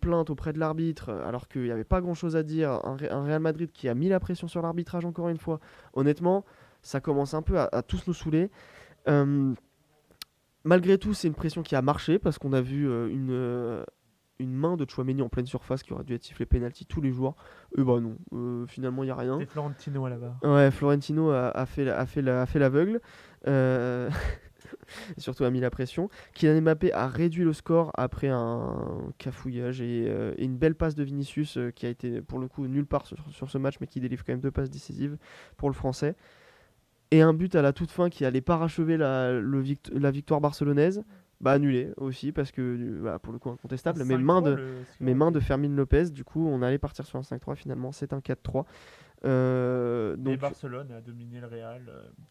Speaker 1: plaintes auprès de l'arbitre, alors qu'il n'y avait pas grand-chose à dire. Un Real Madrid qui a mis la pression sur l'arbitrage, encore une fois. Honnêtement, ça commence un peu à tous nous saouler. Euh, Malgré tout, c'est une pression qui a marché, parce qu'on a vu une main de Chouameni en pleine surface qui aurait dû être sifflé penalty tous les jours. Et bah non, finalement, il n'y a rien.
Speaker 2: C'est Florentino à la barre.
Speaker 1: Ouais, Florentino a fait l'aveugle. Euh, et surtout a mis la pression. Kylian Mbappé a réduit le score après un cafouillage et une belle passe de Vinicius qui a été pour le coup nulle part sur ce match mais qui délivre quand même 2 passes décisives pour le français. Et un but à la toute fin qui allait parachever la victoire barcelonaise. Bah annulé aussi parce que bah, pour le coup incontestable. Mais main de Fermin Lopez. Du coup on allait partir sur un 5-3 finalement. C'est un 4-3.
Speaker 2: Et
Speaker 1: Donc,
Speaker 2: Barcelone a dominé le Real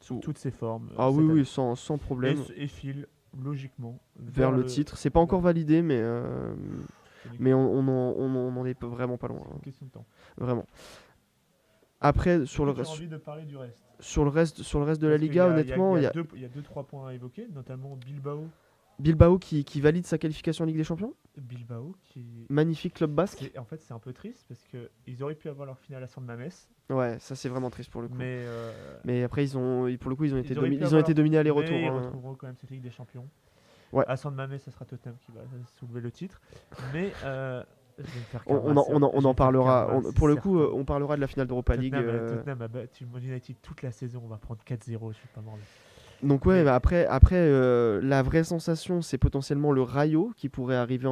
Speaker 2: sous
Speaker 1: Ouh.
Speaker 2: toutes ses formes.
Speaker 1: ah
Speaker 2: cette
Speaker 1: oui,
Speaker 2: année.
Speaker 1: oui, sans problème.
Speaker 2: Et file logiquement
Speaker 1: Vers le titre. C'est pas encore validé, mais
Speaker 2: C'est
Speaker 1: on en est vraiment pas loin.
Speaker 2: une question de temps.
Speaker 1: Vraiment. Après,
Speaker 2: Est-ce que tu as envie de parler du reste
Speaker 1: sur le reste de la
Speaker 2: Parce qu'il
Speaker 1: Liga, honnêtement,
Speaker 2: il y a 2-3 points à évoquer, notamment
Speaker 1: Bilbao qui valide sa qualification en Ligue des Champions.
Speaker 2: Bilbao qui.
Speaker 1: Magnifique club basque.
Speaker 2: En fait, c'est un peu triste parce qu'ils auraient pu avoir leur finale à San Mamés.
Speaker 1: Ouais, ça c'est vraiment triste pour le coup.
Speaker 2: Mais
Speaker 1: Mais après, pour le coup, ils ont été
Speaker 2: auraient pu
Speaker 1: ils ont
Speaker 2: avoir
Speaker 1: été dominés aller-retour.
Speaker 2: mais ils
Speaker 1: hein.
Speaker 2: retrouveront quand même cette Ligue des Champions.
Speaker 1: Ouais.
Speaker 2: À San Mamés, ça sera Tottenham qui va soulever le titre. Mais Je vais me faire
Speaker 1: On, on en,
Speaker 2: cabrasser,
Speaker 1: on en-
Speaker 2: je
Speaker 1: on
Speaker 2: vais
Speaker 1: en
Speaker 2: me faire
Speaker 1: parlera.
Speaker 2: cabrasser,
Speaker 1: Pour le
Speaker 2: certain.
Speaker 1: coup, on parlera de la finale d'Europa League.
Speaker 2: Tottenham a battu Man United toute la saison, on va prendre 4-0, je suis pas mort.
Speaker 1: Donc ouais,
Speaker 2: Mais
Speaker 1: bah après, la vraie sensation, c'est potentiellement le Rayo qui pourrait arriver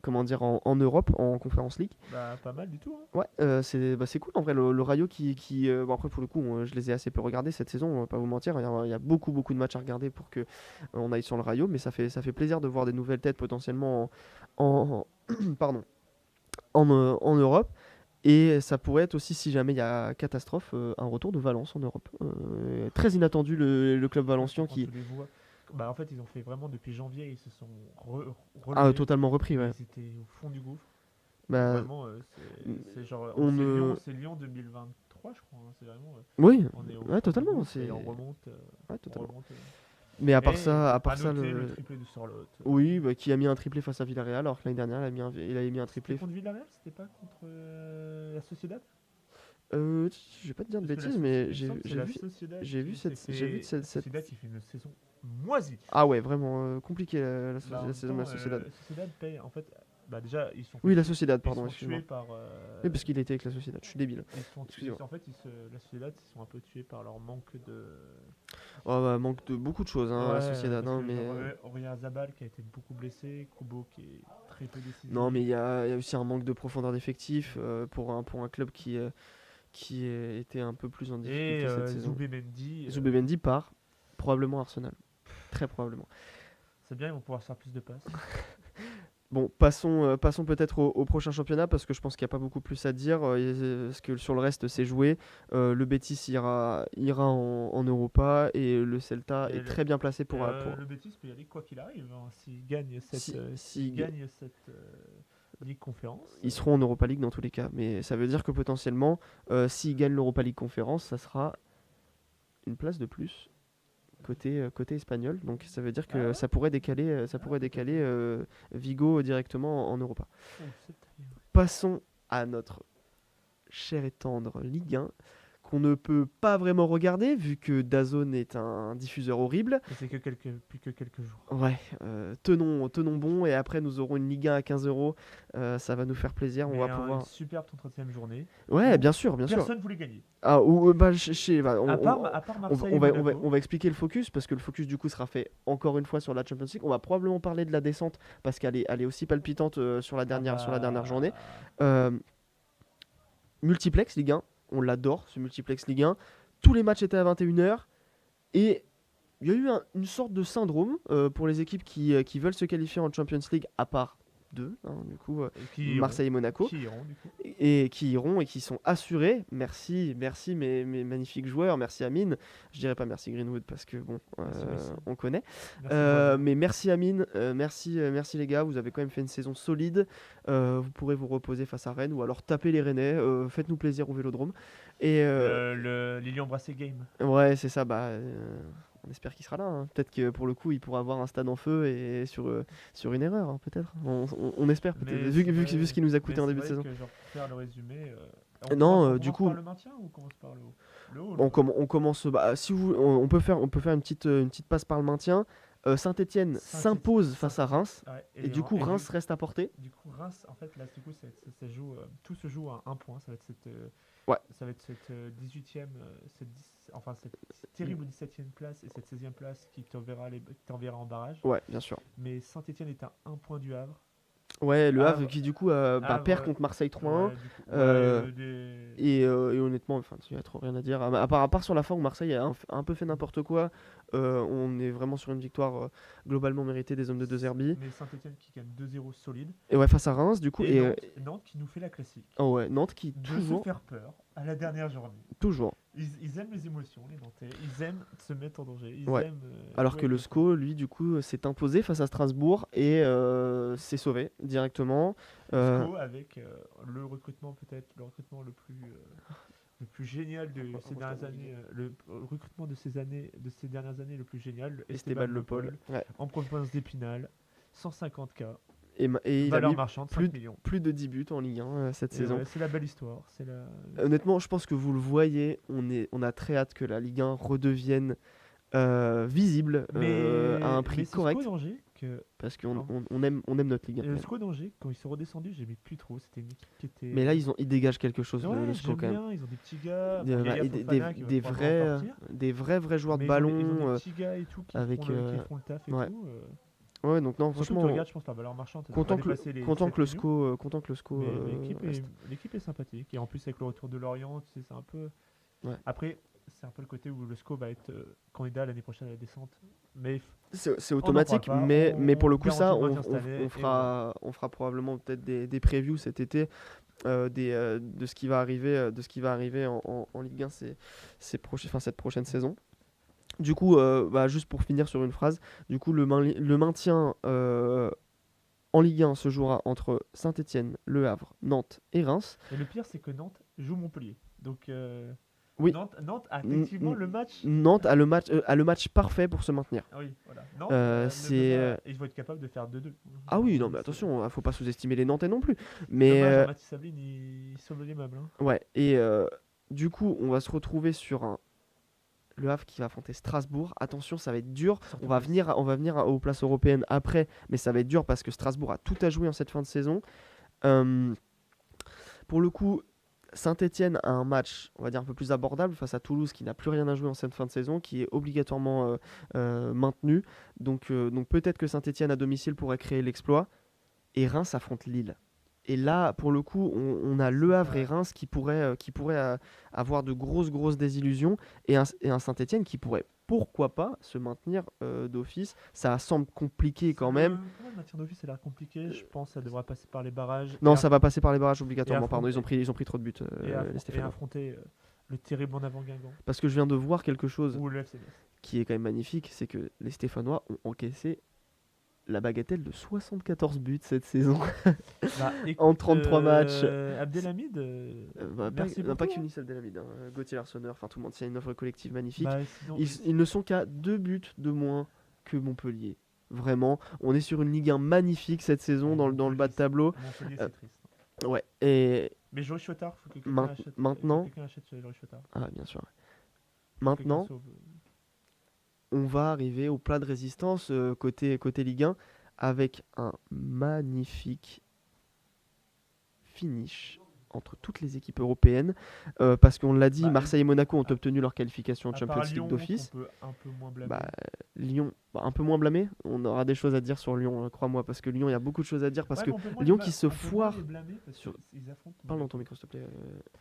Speaker 1: comment dire, en Europe, en Conference League.
Speaker 2: bah, pas mal du tout. Hein.
Speaker 1: Ouais, c'est cool en vrai, le Rayo bon après pour le coup, je les ai assez peu regardés cette saison, on va pas vous mentir, il y a beaucoup beaucoup de matchs à regarder pour que on aille sur le Rayo, mais ça fait plaisir de voir des nouvelles têtes potentiellement pardon, en Europe. Et ça pourrait être aussi, si jamais il y a catastrophe, un retour de Valence en Europe. Très inattendu le club valencien
Speaker 2: Quand
Speaker 1: qui
Speaker 2: tu les vois, bah, en fait, ils ont fait vraiment depuis janvier, ils se sont
Speaker 1: a
Speaker 2: relevés.
Speaker 1: totalement repris. Ouais.
Speaker 2: Ils étaient au fond du gouffre.
Speaker 1: Bah,
Speaker 2: Vraiment, c'est genre.
Speaker 1: on ne...
Speaker 2: C'est Lyon 2023, je crois. Hein, c'est vraiment.
Speaker 1: Oui,
Speaker 2: On est au
Speaker 1: ouais,
Speaker 2: fond du
Speaker 1: totalement.
Speaker 2: gouffre et on remonte.
Speaker 1: Ouais,
Speaker 2: On
Speaker 1: totalement.
Speaker 2: remonte.
Speaker 1: Mais à part
Speaker 2: Et
Speaker 1: ça,
Speaker 2: à noter le triplé de Sorloth.
Speaker 1: oui, bah, qui a mis un triplé face à Villarreal, alors que l'année dernière, il avait mis un
Speaker 2: C'était
Speaker 1: triplé.
Speaker 2: contre Villarreal, c'était pas contre la Sociedad.
Speaker 1: Je vais pas te dire de
Speaker 2: Parce que
Speaker 1: bêtises, mais
Speaker 2: il me semble que c'est la Sociedad
Speaker 1: j'ai vu
Speaker 2: qui s'est
Speaker 1: cette.
Speaker 2: la Sociedad qui fait une saison moisie.
Speaker 1: Ah ouais, vraiment compliqué
Speaker 2: Bah, en
Speaker 1: la
Speaker 2: même
Speaker 1: saison de la
Speaker 2: temps,
Speaker 1: Sociedad.
Speaker 2: la Sociedad paye. En fait, bah déjà, ils sont
Speaker 1: Oui,
Speaker 2: fait
Speaker 1: la
Speaker 2: tuer.
Speaker 1: Sociedad,
Speaker 2: Ils
Speaker 1: pardon,
Speaker 2: sont
Speaker 1: excuse-moi.
Speaker 2: tués par.
Speaker 1: Oui, parce qu'il était avec la Sociedad, je suis débile. Excusez-moi.
Speaker 2: En fait, la Sociedad, ils sont un peu tués par leur manque de.
Speaker 1: Oh, bah, manque de beaucoup de choses, hein, la Sociedad,
Speaker 2: parce
Speaker 1: hein,
Speaker 2: que
Speaker 1: mais...
Speaker 2: genre, Aurélien Zabal qui a été beaucoup blessé, Kubo qui est très peu décisif.
Speaker 1: Non, mais il y a aussi un manque de profondeur d'effectif pour un club qui était un peu plus en difficulté
Speaker 2: Et
Speaker 1: cette saison.
Speaker 2: Zubimendi.
Speaker 1: Zubimendi part, probablement Arsenal. Très probablement.
Speaker 2: C'est bien, ils vont pouvoir faire plus de passes.
Speaker 1: Bon, passons peut-être au prochain championnat parce que je pense qu'il n'y a pas beaucoup plus à dire. Parce que sur le reste, c'est joué. Le Betis ira en Europa et le Celta
Speaker 2: Et
Speaker 1: est très bien placé pour.
Speaker 2: Le Betis peut y aller quoi qu'il arrive. Hein, s'ils gagnent
Speaker 1: S'ils
Speaker 2: cette Ligue Conférence.
Speaker 1: Ils seront en Europa League dans tous les cas. Mais ça veut dire que potentiellement, s'ils gagnent l'Europa League Conférence, ça sera une place de plus côté espagnol. Donc ça veut dire que ça pourrait décaler, Vigo directement en Europa. Passons à notre cher et tendre Ligue 1 qu'on ne peut pas vraiment regarder vu que DAZN est un diffuseur horrible.
Speaker 2: Et c'est plus que quelques jours.
Speaker 1: Ouais, tenons bon et après nous aurons une Ligue 1 à 15 €. Ça va nous faire plaisir.
Speaker 2: Mais
Speaker 1: on va pouvoir.
Speaker 2: Une superbe 30e journée.
Speaker 1: Ouais, bien sûr.
Speaker 2: Personne voulait gagner.
Speaker 1: Ah,
Speaker 2: À part Marseille et Monaco.
Speaker 1: on va expliquer le focus parce que le focus du coup sera fait encore une fois sur la Champions League. On va probablement parler de la descente parce qu'elle est aussi palpitante sur la dernière journée. Multiplex Ligue 1, on l'adore ce multiplex Ligue 1. Tous les matchs étaient à 21h et il y a eu une sorte de syndrome pour les équipes qui veulent se qualifier en Champions League à part deux, hein, du coup, Marseille et Monaco,
Speaker 2: qui iront, du coup.
Speaker 1: et qui iront et qui sont assurés. Merci mes magnifiques joueurs, merci Amine. Je dirais pas merci Greenwood parce que bon, on connaît. Mais merci Amine, merci les gars, vous avez quand même fait une saison solide. Vous pourrez vous reposer face à Rennes ou alors taper les Rennais. Faites-nous plaisir au Vélodrome. Et
Speaker 2: le Lilian Brassé Game.
Speaker 1: ouais, c'est ça. On espère qu'il sera là. Hein. Peut-être que pour le coup, il pourra avoir un stade en feu et sur une erreur, hein, peut-être. On espère, peut-être. Vu ce qu'il nous a coûté en début de saison.
Speaker 2: Pour faire le résumé,
Speaker 1: on
Speaker 2: du
Speaker 1: coup,
Speaker 2: par le maintien ou on commence par le haut
Speaker 1: on commence. Si vous, on peut faire une petite passe par le maintien. Saint-Etienne s'impose face à Reims.
Speaker 2: Ouais,
Speaker 1: et du coup, Reims reste à portée.
Speaker 2: Du coup, Reims, en fait, là, du coup, tout se joue à un point. Ça va être cette 18e, cette terrible 17e place et cette 16e place qui t'enverra en barrage.
Speaker 1: Ouais, bien sûr.
Speaker 2: Mais Saint-Etienne est à un point du Havre.
Speaker 1: Ouais, le Havre qui du coup perd contre Marseille 3-1. Et honnêtement, il n'y a trop rien à dire. À part sur la fin où Marseille a un peu fait n'importe quoi, on est vraiment sur une victoire globalement méritée des hommes de De Zerbi.
Speaker 2: Mais Saint-Etienne qui gagne 2-0 solide.
Speaker 1: Et ouais, face à Reims du coup.
Speaker 2: Et Nantes qui nous fait la classique.
Speaker 1: Oh ouais, Nantes qui toujours.
Speaker 2: Se faire peur à la dernière journée.
Speaker 1: Toujours.
Speaker 2: Ils aiment les émotions, les Nantais. Ils aiment se mettre en danger.
Speaker 1: Alors que le SCO, lui, du coup, s'est imposé face à Strasbourg et s'est sauvé directement.
Speaker 2: SCO avec le recrutement le plus génial de ces dernières années, le recrutement de ces dernières années le plus génial,
Speaker 1: Esteban Le Paul. Ouais.
Speaker 2: En province d'Épinal, 150K.
Speaker 1: Et il a mis
Speaker 2: marchande,
Speaker 1: plus de 10 buts en Ligue 1 cette saison.
Speaker 2: Ouais, c'est la belle histoire.
Speaker 1: Honnêtement, je pense que vous le voyez, on a très hâte que la Ligue 1 redevienne visible à un prix correct.
Speaker 2: C'est danger
Speaker 1: parce qu'on
Speaker 2: Alors,
Speaker 1: on aime notre Ligue 1
Speaker 2: et
Speaker 1: quand
Speaker 2: le
Speaker 1: même.
Speaker 2: SCO d'Angers, quand ils sont redescendus, j'aimais plus trop. C'était une équipe qui était.
Speaker 1: Mais là, ils dégagent quelque chose, le
Speaker 2: Ouais,
Speaker 1: SCO
Speaker 2: j'aime
Speaker 1: quand même.
Speaker 2: bien. Ils ont des petits gars. Bon, Yaya
Speaker 1: Et
Speaker 2: Fofana qui va probablement partir.
Speaker 1: des vrais joueurs de
Speaker 2: Mais ils ont des
Speaker 1: ballon
Speaker 2: petits gars et tout
Speaker 1: avec.
Speaker 2: qui font le taf et
Speaker 1: Ouais.
Speaker 2: tout.
Speaker 1: Ouais, donc non,
Speaker 2: Surtout que tu
Speaker 1: franchement,
Speaker 2: regardes, je pense, la valeur marchande, ça doit pas dépasser les 7 millions.
Speaker 1: Content que le SCO
Speaker 2: Mais l'équipe
Speaker 1: reste.
Speaker 2: l'équipe est sympathique. Et en plus, avec le retour de Lorient, tu sais, c'est un peu.
Speaker 1: Ouais.
Speaker 2: Après, c'est un peu le côté où le SCO va être candidat l'année prochaine à la descente. Mais
Speaker 1: C'est
Speaker 2: on n'en parle
Speaker 1: automatique,
Speaker 2: pas.
Speaker 1: mais pour le coup,
Speaker 2: Garantit
Speaker 1: ça,
Speaker 2: le maintien cette année. Et voilà.
Speaker 1: on fera probablement peut-être des previews cet été de ce qui va arriver, en Ligue 1 cette prochaine saison. Du coup, juste pour finir sur une phrase, du coup, le maintien en Ligue 1 se jouera entre Saint-Étienne, Le Havre, Nantes et Reims.
Speaker 2: Et le pire, c'est que Nantes joue Montpellier. Donc,
Speaker 1: Oui,
Speaker 2: Nantes a effectivement le match.
Speaker 1: Nantes a le match parfait pour se maintenir.
Speaker 2: Ah oui, voilà. Nantes ne
Speaker 1: c'est
Speaker 2: peut pas. Ils vont être capables de faire 2-2.
Speaker 1: Ah oui, non, mais
Speaker 2: C'est-
Speaker 1: attention, faut pas sous-estimer les Nantais non plus.
Speaker 2: c'est
Speaker 1: Mais
Speaker 2: dommage, hein, Mathis Sabline, il sauve les meubles. Hein.
Speaker 1: ouais, et du coup, on va se retrouver sur Le Havre qui va affronter Strasbourg. Attention, ça va être dur.
Speaker 2: Surtout
Speaker 1: On va venir aux places européennes après, mais ça va être dur parce que Strasbourg a tout à jouer en cette fin de saison. Euh, pour le coup, Saint-Étienne a un match, on va dire, un peu plus abordable face à Toulouse qui n'a plus rien à jouer en cette fin de saison, qui est obligatoirement maintenu. Donc peut-être que Saint-Étienne à domicile pourrait créer l'exploit. Et Reims affronte Lille. Et là, pour le coup, on a Le Havre et Reims qui pourraient avoir de grosses désillusions et un Saint-Étienne qui pourrait, pourquoi pas, se maintenir d'office. Ça semble compliqué quand même.
Speaker 2: Pour moi, le maintien d'office, ça a l'air compliqué. Je pense que ça devra passer par les barrages.
Speaker 1: Non, ça va passer par les barrages obligatoirement. Pardon,
Speaker 2: affronter-
Speaker 1: ils ont pris trop de buts, les
Speaker 2: Et
Speaker 1: Stéphanois.
Speaker 2: affronter le terrible en avant Guingamp.
Speaker 1: Parce que je viens de voir quelque chose
Speaker 2: Ou le FC Metz.
Speaker 1: qui est quand même magnifique, c'est que les Stéphanois ont encaissé la bagatelle de 74 buts cette saison.
Speaker 2: Bah,
Speaker 1: En 33 matchs.
Speaker 2: Abdelhamid, merci
Speaker 1: Pas
Speaker 2: beaucoup.
Speaker 1: qu'Unis Abdelhamid, hein. Gauthier Larsonneur, enfin tout le monde, c'est une offre collective magnifique.
Speaker 2: Bah, sinon,
Speaker 1: Ils ne sont qu'à 2 buts de moins que Montpellier. Vraiment, on est sur une Ligue 1 magnifique cette saison dans le bas de tableau.
Speaker 2: Montpellier,
Speaker 1: Euh,
Speaker 2: c'est triste.
Speaker 1: Ouais, et
Speaker 2: Mais Joris Chotard, faut que quelqu'un
Speaker 1: Main-
Speaker 2: achète.
Speaker 1: maintenant-
Speaker 2: faut que quelqu'un achète Joris Chotard.
Speaker 1: ah, bien sûr.
Speaker 2: Quelqu'un
Speaker 1: Maintenant,
Speaker 2: sauve.
Speaker 1: on va arriver au plat de résistance côté Ligue 1 avec un magnifique finish entre toutes les équipes européennes parce qu'on l'a dit,
Speaker 2: Bah,
Speaker 1: Marseille et Monaco ont obtenu leur qualification en
Speaker 2: À
Speaker 1: Champions
Speaker 2: part
Speaker 1: League
Speaker 2: Lyon,
Speaker 1: d'office.
Speaker 2: qu'on peut un peu moins blâmer.
Speaker 1: Bah, Lyon, un peu moins blâmé. On aura des choses à dire sur Lyon, crois-moi, parce que Lyon, il y a beaucoup de choses à dire. Parce
Speaker 2: Ouais,
Speaker 1: que
Speaker 2: mais on peut moins
Speaker 1: Lyon
Speaker 2: les
Speaker 1: qui
Speaker 2: bla-
Speaker 1: se
Speaker 2: on peut moins
Speaker 1: foire.
Speaker 2: les blâmer parce
Speaker 1: sur-
Speaker 2: qu'ils affrontent.
Speaker 1: Parle dans ton micro, s'il te plaît,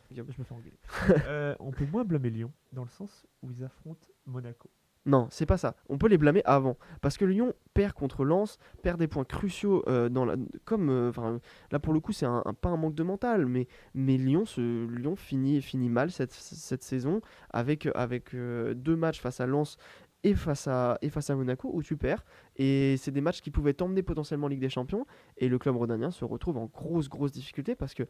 Speaker 1: Guillaume.
Speaker 2: Je me fais engueuler. On peut moins blâmer Lyon dans le sens où ils affrontent Monaco.
Speaker 1: Non, c'est pas ça. On peut les blâmer avant. Parce que Lyon perd contre Lens, perd des points cruciaux. Là, pour le coup, c'est pas un manque de mental. Mais Lyon finit mal cette saison avec 2 matchs face à Lens et face à Monaco où tu perds. Et c'est des matchs qui pouvaient t'emmener potentiellement en Ligue des Champions. Et le club rhodanien se retrouve en grosse difficulté parce que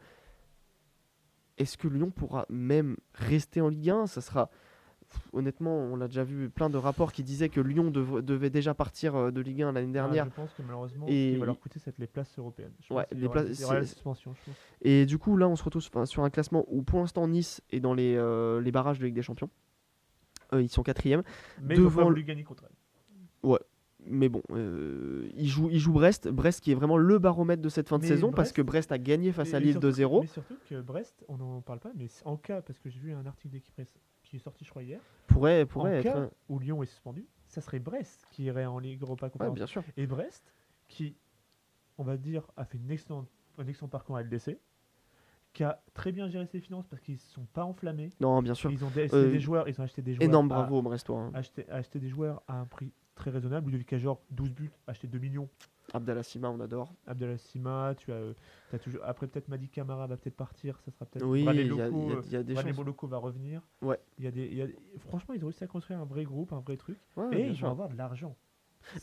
Speaker 1: est-ce que Lyon pourra même rester en Ligue 1? Ça sera. Honnêtement, on a déjà vu plein de rapports qui disaient que Lyon devait déjà partir de Ligue 1 l'année dernière.
Speaker 2: Je pense que malheureusement,
Speaker 1: Et-
Speaker 2: ce qui va leur coûter, c'est les places européennes. Je
Speaker 1: Ouais,
Speaker 2: pense qu'il
Speaker 1: les
Speaker 2: y aura,
Speaker 1: places-
Speaker 2: il y aura la
Speaker 1: c'est-
Speaker 2: suspension, je pense.
Speaker 1: Et du coup, là, on se retrouve sur un classement où pour l'instant Nice est dans les barrages de Ligue des Champions. Ils sont 4e.
Speaker 2: Mais ils n'ont
Speaker 1: devant
Speaker 2: pas
Speaker 1: le-
Speaker 2: voulu gagner contre elle.
Speaker 1: Mais bon, ils jouent Brest. Brest qui est vraiment le baromètre de cette fin de
Speaker 2: Mais
Speaker 1: saison parce
Speaker 2: Brest-
Speaker 1: que Brest a gagné face à
Speaker 2: Mais
Speaker 1: Lille
Speaker 2: surtout-
Speaker 1: 2-0.
Speaker 2: Mais surtout que Brest, on n'en parle pas, mais en cas, parce que j'ai vu un article d'équipe qui est sorti, je crois, hier,
Speaker 1: Pourrait
Speaker 2: en
Speaker 1: être.
Speaker 2: cas où Lyon est suspendu, ça serait Brest qui irait en Ligue Europa
Speaker 1: Ouais,
Speaker 2: Conférence.
Speaker 1: bien sûr.
Speaker 2: Et Brest, qui, on va dire, a fait un excellent parcours à LDC, qui a très bien géré ses finances parce qu'ils ne sont pas enflammés.
Speaker 1: Non, bien sûr.
Speaker 2: Ils ont acheté
Speaker 1: Euh,
Speaker 2: des joueurs,
Speaker 1: Énorme
Speaker 2: à-
Speaker 1: bravo aux Brestois. Hein.
Speaker 2: acheté des joueurs à un prix très raisonnable. Ludovic Ajor, 12 buts, acheté 2 millions.
Speaker 1: Abdallah Sima, on adore.
Speaker 2: Abdallah Sima, t'as toujours, après peut-être Madi Camara va peut-être partir, ça sera peut-être
Speaker 1: Oui,
Speaker 2: Bradley
Speaker 1: il y a
Speaker 2: Loko,
Speaker 1: des
Speaker 2: Bradley
Speaker 1: chances.
Speaker 2: Boloko va revenir.
Speaker 1: Ouais.
Speaker 2: Franchement, ils ont réussi à construire un vrai groupe, un vrai truc,
Speaker 1: Ouais,
Speaker 2: et
Speaker 1: bien
Speaker 2: ils
Speaker 1: sûr.
Speaker 2: vont avoir de l'argent.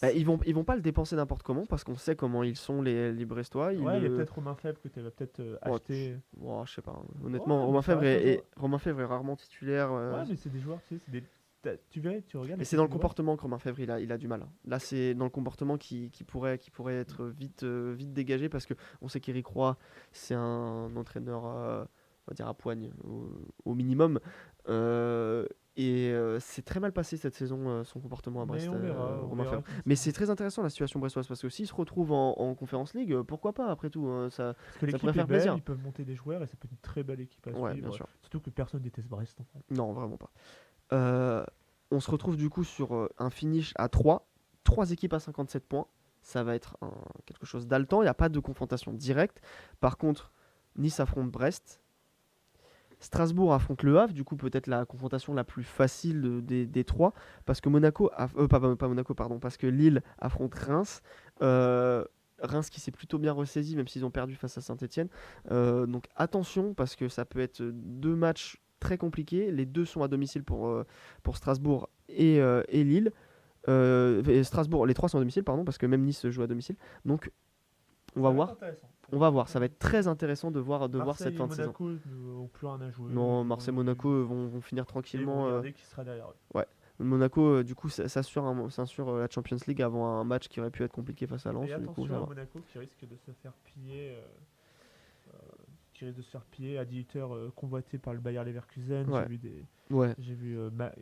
Speaker 1: Bah, ils vont pas le dépenser n'importe comment parce qu'on sait comment ils sont les Brestois.
Speaker 2: Ouais, il y a peut-être Romain Faible que tu vas peut-être
Speaker 1: Ouais,
Speaker 2: acheter.
Speaker 1: Oh, je sais pas. Honnêtement,
Speaker 2: Ouais,
Speaker 1: Romain
Speaker 2: mais ça
Speaker 1: Fèvre
Speaker 2: reste un joueur.
Speaker 1: Romain Fèvre est rarement titulaire.
Speaker 2: Ouais, mais c'est des joueurs, tu sais, tu verrais, tu regardes.
Speaker 1: Mais
Speaker 2: les
Speaker 1: c'est dans le
Speaker 2: petits joueurs.
Speaker 1: comportement que Romain Fèvre il a du mal. Là, c'est dans le comportement qui pourrait être vite dégagé parce que on sait qu'Éric Roy, c'est un entraîneur, on va dire à poigne au minimum. Et c'est très mal passé cette saison, son comportement à
Speaker 2: Mais
Speaker 1: Brest,
Speaker 2: on
Speaker 1: Romain
Speaker 2: verra
Speaker 1: Fabien.
Speaker 2: comment
Speaker 1: Mais
Speaker 2: ça
Speaker 1: c'est
Speaker 2: va.
Speaker 1: très intéressant la situation brestoise parce que s'ils se retrouvent en Conference League, pourquoi pas après tout, ça,
Speaker 2: Parce que
Speaker 1: ça pourrait
Speaker 2: l'équipe est
Speaker 1: faire
Speaker 2: belle,
Speaker 1: plaisir.
Speaker 2: ils peuvent monter des joueurs et ça peut être une très belle équipe à
Speaker 1: Ouais, bien
Speaker 2: suivre.
Speaker 1: sûr.
Speaker 2: Surtout que personne déteste Brest en fait.
Speaker 1: Non, vraiment pas. Euh, on se retrouve du coup sur un finish à 3 équipes à 57 points. Ça va être quelque chose d'haletant. Il n'y a pas de confrontation directe. Par contre, Nice affronte Brest. Strasbourg affronte Le Havre, du coup peut-être la confrontation la plus facile des trois, parce que pas Monaco, pardon, parce que Lille affronte Reims. Reims qui s'est plutôt bien ressaisi, même s'ils ont perdu face à Saint-Etienne. Donc attention, parce que ça peut être 2 matchs très compliqués. Les deux sont à domicile pour Strasbourg et Lille. Et Strasbourg, les trois sont à domicile, pardon, parce que même Nice joue à domicile. Donc on va
Speaker 2: Ça va être
Speaker 1: voir.
Speaker 2: intéressant.
Speaker 1: On va voir, ça va être très intéressant de voir cette
Speaker 2: Marseille et
Speaker 1: fin de saison.
Speaker 2: Monaco n'ont plus rien à jouer.
Speaker 1: Non, Marseille-Monaco vont finir
Speaker 2: Ils vont
Speaker 1: tranquillement.
Speaker 2: regarder qui sera derrière eux.
Speaker 1: Ouais. Monaco, du coup, s'assure la Champions League avant un match qui aurait pu être compliqué face à Lens.
Speaker 2: Et
Speaker 1: Du coup,
Speaker 2: attention
Speaker 1: ça
Speaker 2: à
Speaker 1: va.
Speaker 2: Monaco qui risque de se faire piller. Euh, qui risque de se faire piller à 18h convoité par le Bayer Leverkusen.
Speaker 1: Ouais. Ouais.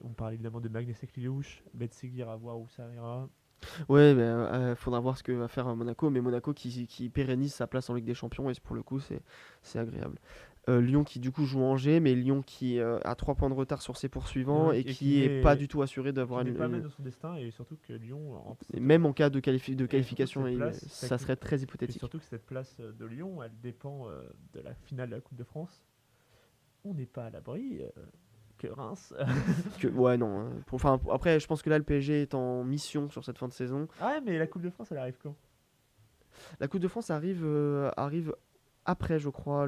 Speaker 2: On parle évidemment de Magnus Ekliouche, Betseguir à voir où ça ira.
Speaker 1: Ouais, mais faudra voir ce que va faire Monaco. Mais Monaco qui pérennise sa place en Ligue des Champions, et pour le coup, c'est agréable. Lyon qui du coup joue Angers, mais Lyon qui a 3 points de retard sur ses poursuivants et qui est pas du tout assuré d'avoir
Speaker 2: qui n'est pas maître de son destin et surtout que Lyon
Speaker 1: et même en cas de
Speaker 2: surtout
Speaker 1: qualification,
Speaker 2: cette place,
Speaker 1: ça serait très
Speaker 2: et
Speaker 1: hypothétique.
Speaker 2: surtout que cette place de Lyon, elle dépend de la finale de la Coupe de France. On n'est pas à l'abri que Reims.
Speaker 1: Ouais, non. Après, je pense que là, le PSG est en mission sur cette fin de saison.
Speaker 2: Ah, mais la Coupe de France, elle arrive quand?
Speaker 1: La Coupe de France arrive après, je crois,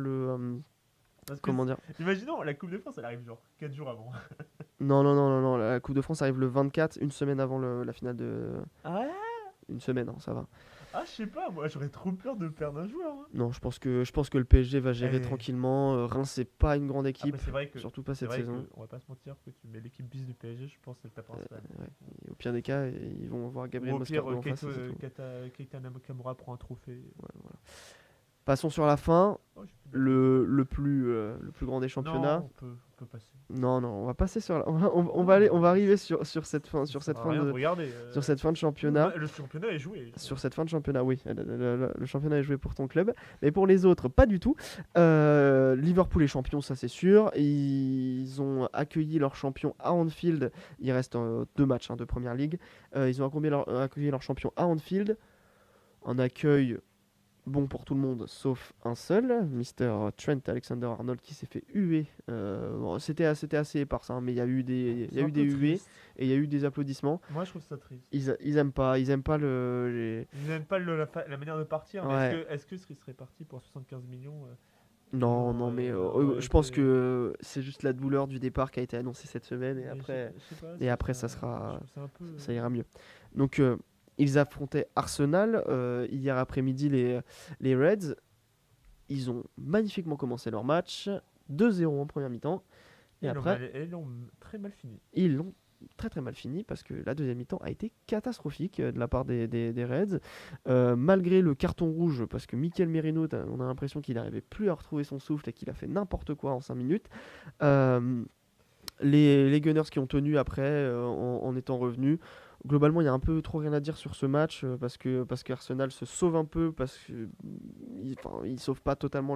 Speaker 2: Parce que,
Speaker 1: comment dire?
Speaker 2: imaginons, la Coupe de France, elle arrive genre 4 jours avant.
Speaker 1: Non, non, non, non, non. La Coupe de France arrive le 24, une semaine avant la finale de.
Speaker 2: Ah,
Speaker 1: Une semaine, hein, ça va.
Speaker 2: je sais pas, moi j'aurais trop peur de perdre un joueur. Hein.
Speaker 1: Non, je pense que le PSG va gérer
Speaker 2: Eh.
Speaker 1: tranquillement. Reims, c'est pas une grande équipe.
Speaker 2: Après, c'est vrai que,
Speaker 1: Surtout pas
Speaker 2: c'est
Speaker 1: cette
Speaker 2: vrai
Speaker 1: saison.
Speaker 2: que, on va pas se mentir, que tu mets l'équipe bis du PSG, je pense qu'elle tapera Span.
Speaker 1: Ouais. Et au pire des cas, ils vont voir Gabriel
Speaker 2: Ou au pire,
Speaker 1: Moscardo en face. Et c'est tout.
Speaker 2: Keita Nakamura prend un trophée.
Speaker 1: Ouais, voilà. Passons sur la fin.
Speaker 2: Oh, j'ai plus de
Speaker 1: Le plus grand des championnats.
Speaker 2: Non, on peut passer.
Speaker 1: Non, non, on va passer sur on va arriver sur cette fin
Speaker 2: Ça sert à rien de regarder.
Speaker 1: sur cette fin de championnat.
Speaker 2: Le championnat est joué.
Speaker 1: Sur cette fin de championnat, oui, le championnat est joué pour ton club, mais pour les autres, pas du tout. Liverpool est champion, ça c'est sûr. Ils ont accueilli leur champion à Anfield. Il reste 2 matchs de Première Ligue. Ils ont accueilli leur champion à Anfield. Un accueil bon pour tout le monde, sauf un seul, Mr. Trent Alexander-Arnold qui s'est fait huer. Bon, c'était assez épars, hein, mais il y a eu des huées et il y a eu des applaudissements.
Speaker 2: Moi, je trouve ça triste.
Speaker 1: Ils aiment pas
Speaker 2: Ils n'aiment pas la manière de partir. Mais
Speaker 1: Ouais.
Speaker 2: est-ce que ce serait parti pour 75 millions
Speaker 1: Non,
Speaker 2: Non,
Speaker 1: non, mais
Speaker 2: aurait
Speaker 1: je pense
Speaker 2: été-
Speaker 1: que c'est juste la douleur du départ qui a été annoncée cette semaine et
Speaker 2: Mais
Speaker 1: après,
Speaker 2: je sais pas,
Speaker 1: et après ça
Speaker 2: je
Speaker 1: sera,
Speaker 2: trouve ça un peu.
Speaker 1: ça ira mieux. Donc ils affrontaient Arsenal hier après-midi, les Reds. Ils ont magnifiquement commencé leur match, 2-0 en première mi-temps. Et après,
Speaker 2: Ils l'ont très mal fini.
Speaker 1: ils l'ont très très mal fini parce que la deuxième mi-temps a été catastrophique de la part des Reds. Malgré le carton rouge, parce que Mikel Merino, on a l'impression qu'il n'arrivait plus à retrouver son souffle et qu'il a fait n'importe quoi en 5 minutes. Les Gunners qui ont tenu après en étant revenus. Globalement, il y a un peu trop rien à dire sur ce match parce qu'Arsenal se sauve un peu, parce qu'ils sauvent pas totalement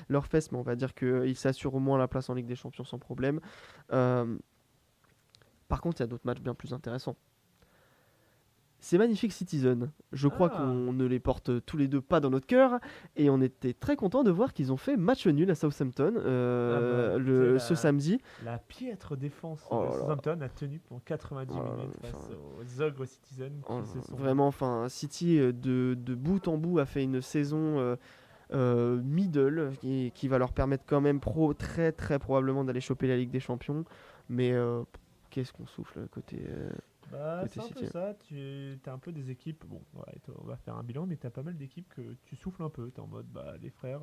Speaker 1: leurs fesses, mais on va dire qu'ils s'assurent au moins la place en Ligue des Champions sans problème. Par contre, il y a d'autres matchs bien plus intéressants. C'est Magnifique Citizen. Je crois
Speaker 2: Ah.
Speaker 1: qu'on ne les porte tous les deux pas dans notre cœur. Et on était très content de voir qu'ils ont fait match nul à Southampton ce samedi.
Speaker 2: La piètre défense
Speaker 1: Oh
Speaker 2: de
Speaker 1: là là.
Speaker 2: Southampton a tenu pendant 90
Speaker 1: Oh là là,
Speaker 2: minutes face
Speaker 1: enfin.
Speaker 2: aux ogres Citizen
Speaker 1: Oh,
Speaker 2: qui se sont.
Speaker 1: vraiment, enfin, City de bout en bout a fait une saison middle qui va leur permettre quand même très très probablement d'aller choper la Ligue des Champions. Mais qu'est-ce qu'on souffle côté.
Speaker 2: C'est
Speaker 1: côté
Speaker 2: un peu
Speaker 1: City.
Speaker 2: ça, tu as un peu des équipes, bon, ouais, on va faire un bilan, mais tu as pas mal d'équipes que tu souffles un peu, tu es en mode, les frères,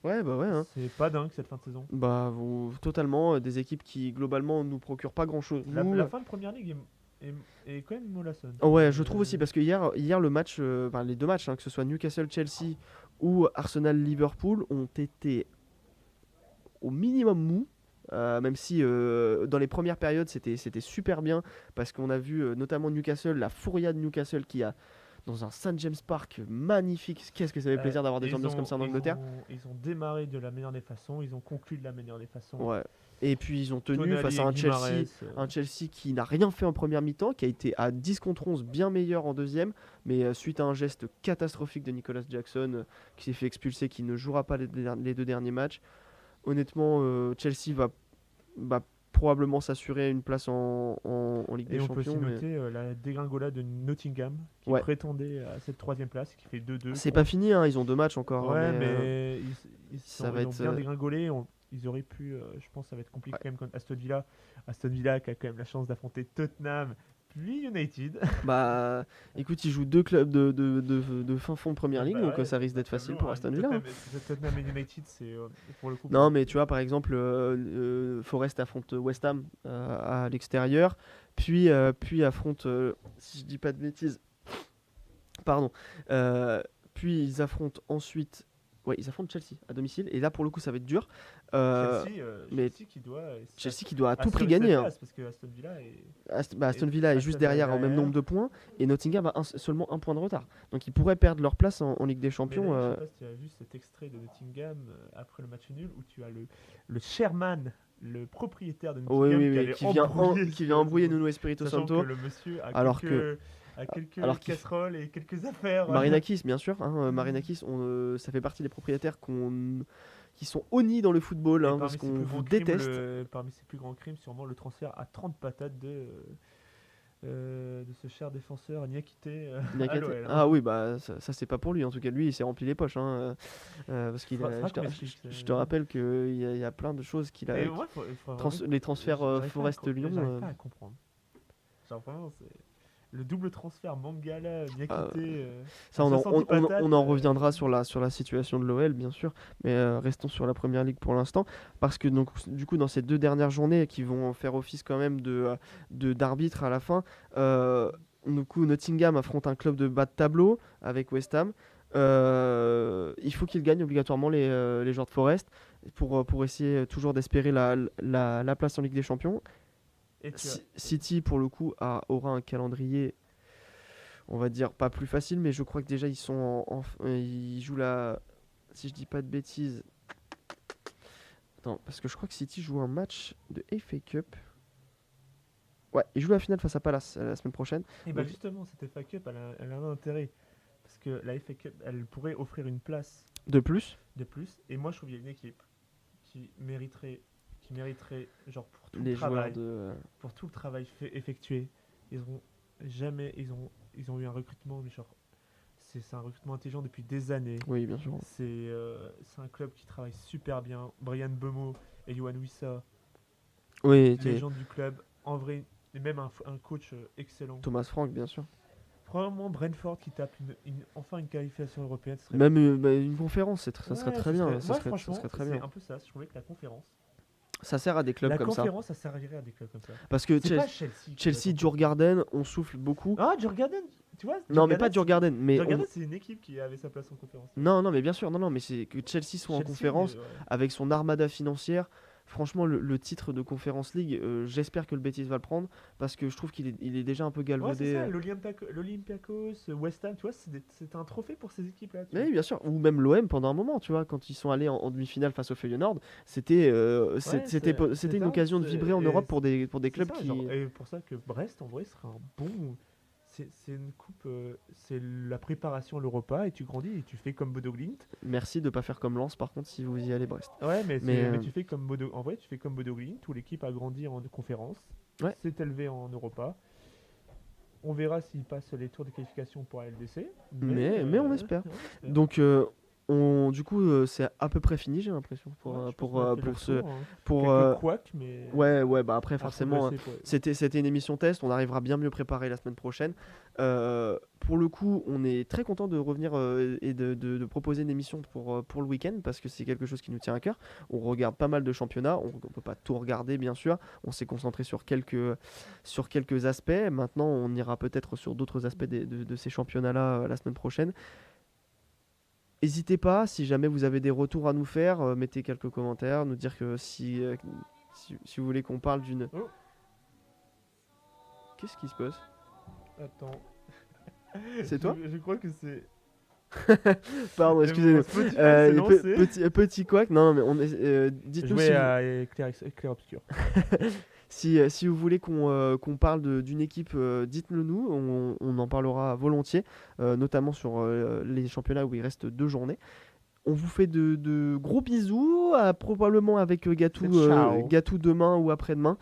Speaker 1: Ouais, bah ouais. Hein.
Speaker 2: c'est pas dingue cette fin de saison.
Speaker 1: Bah, totalement, des équipes qui globalement nous procurent pas grand chose.
Speaker 2: La fin de Première Ligue est quand même mollassonne.
Speaker 1: Ouais, je trouve aussi, parce que hier le match, les 2 matchs, hein, que ce soit Newcastle-Chelsea ou Arsenal-Liverpool, ont été au minimum mous. Même si dans les premières périodes c'était super bien parce qu'on a vu notamment Newcastle, la Furia de Newcastle qui a dans un St James Park magnifique. Qu'est-ce que ça fait plaisir d'avoir des ambiances comme ça en Angleterre.
Speaker 2: Ils ont démarré de la meilleure des façons, ils ont conclu de la meilleure des façons.
Speaker 1: Ouais. Et puis ils ont tenu face
Speaker 2: Tonali
Speaker 1: à
Speaker 2: et
Speaker 1: un
Speaker 2: Guimarães,
Speaker 1: Chelsea qui n'a rien fait en première mi-temps, qui a été à 10 contre 11 bien meilleur en deuxième, mais suite à un geste catastrophique de Nicolas Jackson qui s'est fait expulser, qui ne jouera pas les 2 derniers matchs. Honnêtement, Chelsea va probablement s'assurer une place en Ligue
Speaker 2: et
Speaker 1: des
Speaker 2: on peut aussi
Speaker 1: Champions. Mais
Speaker 2: noter la dégringolade de Nottingham qui
Speaker 1: ouais,
Speaker 2: prétendait à cette troisième place, qui fait 2-2
Speaker 1: c'est pas
Speaker 2: contre.
Speaker 1: fini, hein, ils ont 2 matchs encore, hein,
Speaker 2: Ouais,
Speaker 1: mais
Speaker 2: mais
Speaker 1: ça va
Speaker 2: ils ont
Speaker 1: être.
Speaker 2: bien dégringolé. Ils auraient pu, je pense, que ça va être compliqué
Speaker 1: Ouais.
Speaker 2: quand même contre Aston Villa. Aston Villa qui a quand même la chance d'affronter Tottenham puis United.
Speaker 1: Bah, écoute, ils jouent 2 clubs de fin fond de première ligue,
Speaker 2: Bah
Speaker 1: donc
Speaker 2: ouais,
Speaker 1: ça risque
Speaker 2: c'est
Speaker 1: d'être
Speaker 2: pas
Speaker 1: facile
Speaker 2: tableau,
Speaker 1: pour
Speaker 2: hein.
Speaker 1: Aston Villa, hein.
Speaker 2: Tottenham et United, c'est pour le coup.
Speaker 1: Non, mais tu vois, par exemple, Forest affronte West Ham à l'extérieur, puis affronte, si je dis pas de bêtises, pardon, puis ils affrontent ensuite, ouais, ils affrontent Chelsea à domicile, et là pour le coup ça va être dur. Mais
Speaker 2: Chelsea qui doit
Speaker 1: Chelsea qui doit à tout prix
Speaker 2: assurer cette
Speaker 1: gagner, hein.
Speaker 2: place parce que Aston Villa
Speaker 1: Aston Villa est juste
Speaker 2: Aston Villa
Speaker 1: derrière au même nombre de points, et Nottingham a seulement 1 point de retard. Donc ils pourraient perdre leur place en Ligue des
Speaker 2: Mais
Speaker 1: Champions.
Speaker 2: d'ailleurs, je sais pas si tu as vu cet extrait de Nottingham après le match nul où tu as le chairman, le propriétaire de
Speaker 1: Oui,
Speaker 2: Nottingham
Speaker 1: oui,
Speaker 2: qui
Speaker 1: oui,
Speaker 2: allait
Speaker 1: qui vient embrouiller Nuno Espirito
Speaker 2: sachant
Speaker 1: Santo,
Speaker 2: que le monsieur
Speaker 1: alors que
Speaker 2: a quelques
Speaker 1: alors qu'il
Speaker 2: casseroles et quelques affaires.
Speaker 1: Marinakis, bien sûr. Marinakis, ça fait partie des propriétaires qui sont honnis dans le football,
Speaker 2: Et
Speaker 1: hein, parce qu'on vous déteste.
Speaker 2: parmi ses plus grands crimes, sûrement le transfert à 30 patates de ce cher défenseur Niakité à
Speaker 1: Niakate.
Speaker 2: l'OL.
Speaker 1: Ah oui, bah ça, c'est pas pour lui. En tout cas, lui, il s'est rempli les poches, hein, parce qu'il
Speaker 2: Faudra
Speaker 1: je te,
Speaker 2: qu'on explique,
Speaker 1: je te rappelle qu'il y a plein de choses qu'il a.
Speaker 2: Et moi,
Speaker 1: Les transferts Forest-Lyon.
Speaker 2: j'arrive pas à comprendre. Genre vraiment, c'est le double transfert Mangala, Niakité.
Speaker 1: Ça,
Speaker 2: à
Speaker 1: on en,
Speaker 2: 70 patates,
Speaker 1: on en reviendra sur la situation de l'OL, bien sûr, mais restons sur la première ligue pour l'instant, parce que donc, du coup, dans ces 2 dernières journées qui vont faire office quand même d'arbitre à la fin, du coup, Nottingham affronte un club de bas de tableau avec West Ham. Il faut qu'ils gagnent obligatoirement les joueurs de Forest pour essayer toujours d'espérer la place en Ligue des Champions.
Speaker 2: Et tu
Speaker 1: City, pour le coup, aura un calendrier, on va dire, pas plus facile, mais je crois que déjà ils sont ils jouent si je dis pas de bêtises. Attends, parce que je crois que City joue un match de FA Cup. Ouais, ils jouent la finale face à Palace la semaine prochaine.
Speaker 2: Et bah
Speaker 1: Donc,
Speaker 2: justement, cette FA Cup, elle a un intérêt. Parce que la FA Cup, elle pourrait offrir une place
Speaker 1: de plus,
Speaker 2: de plus. Et moi, je trouve qu'il y a une équipe qui mériterait, genre
Speaker 1: les joueurs de.
Speaker 2: pour tout le travail effectué, ils ont jamais, ils ont eu un recrutement, mais genre, c'est un recrutement intelligent depuis des années.
Speaker 1: Oui, bien sûr.
Speaker 2: C'est un club qui travaille super bien. Brian Bemo et Yohan Wissa,
Speaker 1: Oui,
Speaker 2: légende du club, en vrai, et même un coach excellent.
Speaker 1: Thomas Frank, bien sûr.
Speaker 2: Probablement Brentford qui tape enfin une qualification européenne. Ce serait
Speaker 1: Même une conférence, ça serait
Speaker 2: Ouais,
Speaker 1: très
Speaker 2: ce
Speaker 1: bien.
Speaker 2: serait-
Speaker 1: Ça
Speaker 2: moi,
Speaker 1: serait, ça
Speaker 2: franchement,
Speaker 1: serait très
Speaker 2: c'est
Speaker 1: bien.
Speaker 2: un peu ça. Je trouvais que la conférence,
Speaker 1: Ça sert à des clubs comme ça.
Speaker 2: ça servirait à des clubs comme ça.
Speaker 1: Parce que
Speaker 2: C'est pas Chelsea.
Speaker 1: Chelsea, Djurgården, on souffle beaucoup.
Speaker 2: Ah, Djurgården, tu vois.
Speaker 1: Non, mais pas Djurgården. Mais
Speaker 2: Djurgården, c'est une équipe qui avait sa place en conférence.
Speaker 1: non, mais bien sûr, non, mais c'est que Chelsea soit en
Speaker 2: Chelsea,
Speaker 1: conférence
Speaker 2: ouais.
Speaker 1: avec son armada financière. Franchement, le titre de Conference League, j'espère que le Betis va le prendre parce que je trouve il est déjà un peu
Speaker 2: Ouais, c'est
Speaker 1: galvaudé.
Speaker 2: ça. L'Olympiakos, West Ham, tu vois, c'est un trophée pour ces équipes-là. Tu vois.
Speaker 1: Oui, bien sûr. Ou même l'OM pendant un moment, tu vois, quand ils sont allés en demi-finale face au Feyenoord, c'était
Speaker 2: c'est
Speaker 1: une
Speaker 2: ça,
Speaker 1: occasion de vibrer en
Speaker 2: et
Speaker 1: Europe pour des
Speaker 2: C'est
Speaker 1: clubs
Speaker 2: ça,
Speaker 1: qui.
Speaker 2: genre, et pour ça que Brest, en vrai, serait un bon. C'est une coupe, c'est la préparation à l'Europa et tu grandis et tu fais comme Bodo Glimt.
Speaker 1: Merci de pas faire comme Lens, par contre, si vous y allez Brest.
Speaker 2: Ouais,
Speaker 1: Mais,
Speaker 2: tu fais comme Bodo. En vrai, tu fais comme Bodo Glimt où l'équipe a grandi en conférence,
Speaker 1: Ouais.
Speaker 2: s'est élevée en Europa. On verra s'il passe les tours de qualification pour la LDC.
Speaker 1: Mais on espère.
Speaker 2: on espère.
Speaker 1: Donc, du coup, c'est à peu près fini, j'ai l'impression,
Speaker 2: Ouais, je pense qu'on a fait le tour, hein.
Speaker 1: pour
Speaker 2: Quelques couacs, mais.
Speaker 1: ouais, bah après
Speaker 2: à
Speaker 1: forcément,
Speaker 2: progresser, ouais.
Speaker 1: c'était une émission test, on arrivera bien mieux préparé la semaine prochaine. Pour le coup, on est très content de revenir et de proposer une émission pour le week-end parce que c'est quelque chose qui nous tient à cœur. On regarde pas mal de championnats, on peut pas tout regarder bien sûr, on s'est concentré sur quelques aspects. Maintenant, on ira peut-être sur d'autres aspects de ces championnats-là la semaine prochaine. N'hésitez pas, si jamais vous avez des retours à nous faire, mettez quelques commentaires, nous dire que si si vous voulez qu'on parle d'une...
Speaker 2: Oh.
Speaker 1: Qu'est-ce qui se passe?
Speaker 2: Attends.
Speaker 1: C'est toi?
Speaker 2: Je crois que c'est.
Speaker 1: Pardon, excusez-moi.
Speaker 2: Spotify
Speaker 1: Euh,
Speaker 2: s'est lancé.
Speaker 1: petit couac, non, mais dites-nous
Speaker 2: Jouer
Speaker 1: si,
Speaker 2: à Clair Obscur.
Speaker 1: si vous voulez qu'on parle d'une équipe, dites-le nous, on en parlera volontiers, notamment sur les championnats où il reste 2 journées. On vous fait de gros bisous, probablement avec Gatou,
Speaker 2: Ciao.
Speaker 1: Gatou demain ou après-demain.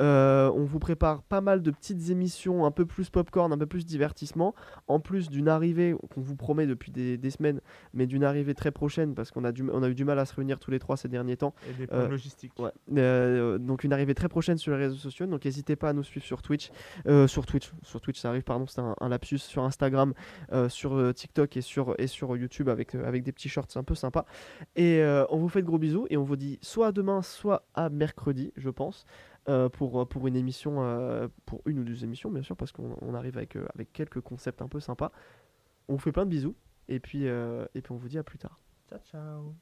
Speaker 1: On vous prépare pas mal de petites émissions, un peu plus popcorn, un peu plus divertissement, en plus d'une arrivée qu'on vous promet depuis des semaines, mais d'une arrivée très prochaine parce qu'on a eu du mal à se réunir tous les 3 ces derniers temps.
Speaker 2: Et des problèmes logistiques.
Speaker 1: Ouais. Donc une arrivée très prochaine sur les réseaux sociaux, donc n'hésitez pas à nous suivre sur Twitch, sur Twitch ça arrive, pardon, c'était un lapsus, sur Instagram, sur TikTok et sur YouTube avec des petits shorts un peu sympas. Et on vous fait de gros bisous et on vous dit soit à demain, soit à mercredi, je pense, pour une émission, pour une ou 2 émissions bien sûr, parce qu'on arrive avec quelques concepts un peu sympas. On vous fait plein de bisous et puis on vous dit à plus tard.
Speaker 2: Ciao, ciao.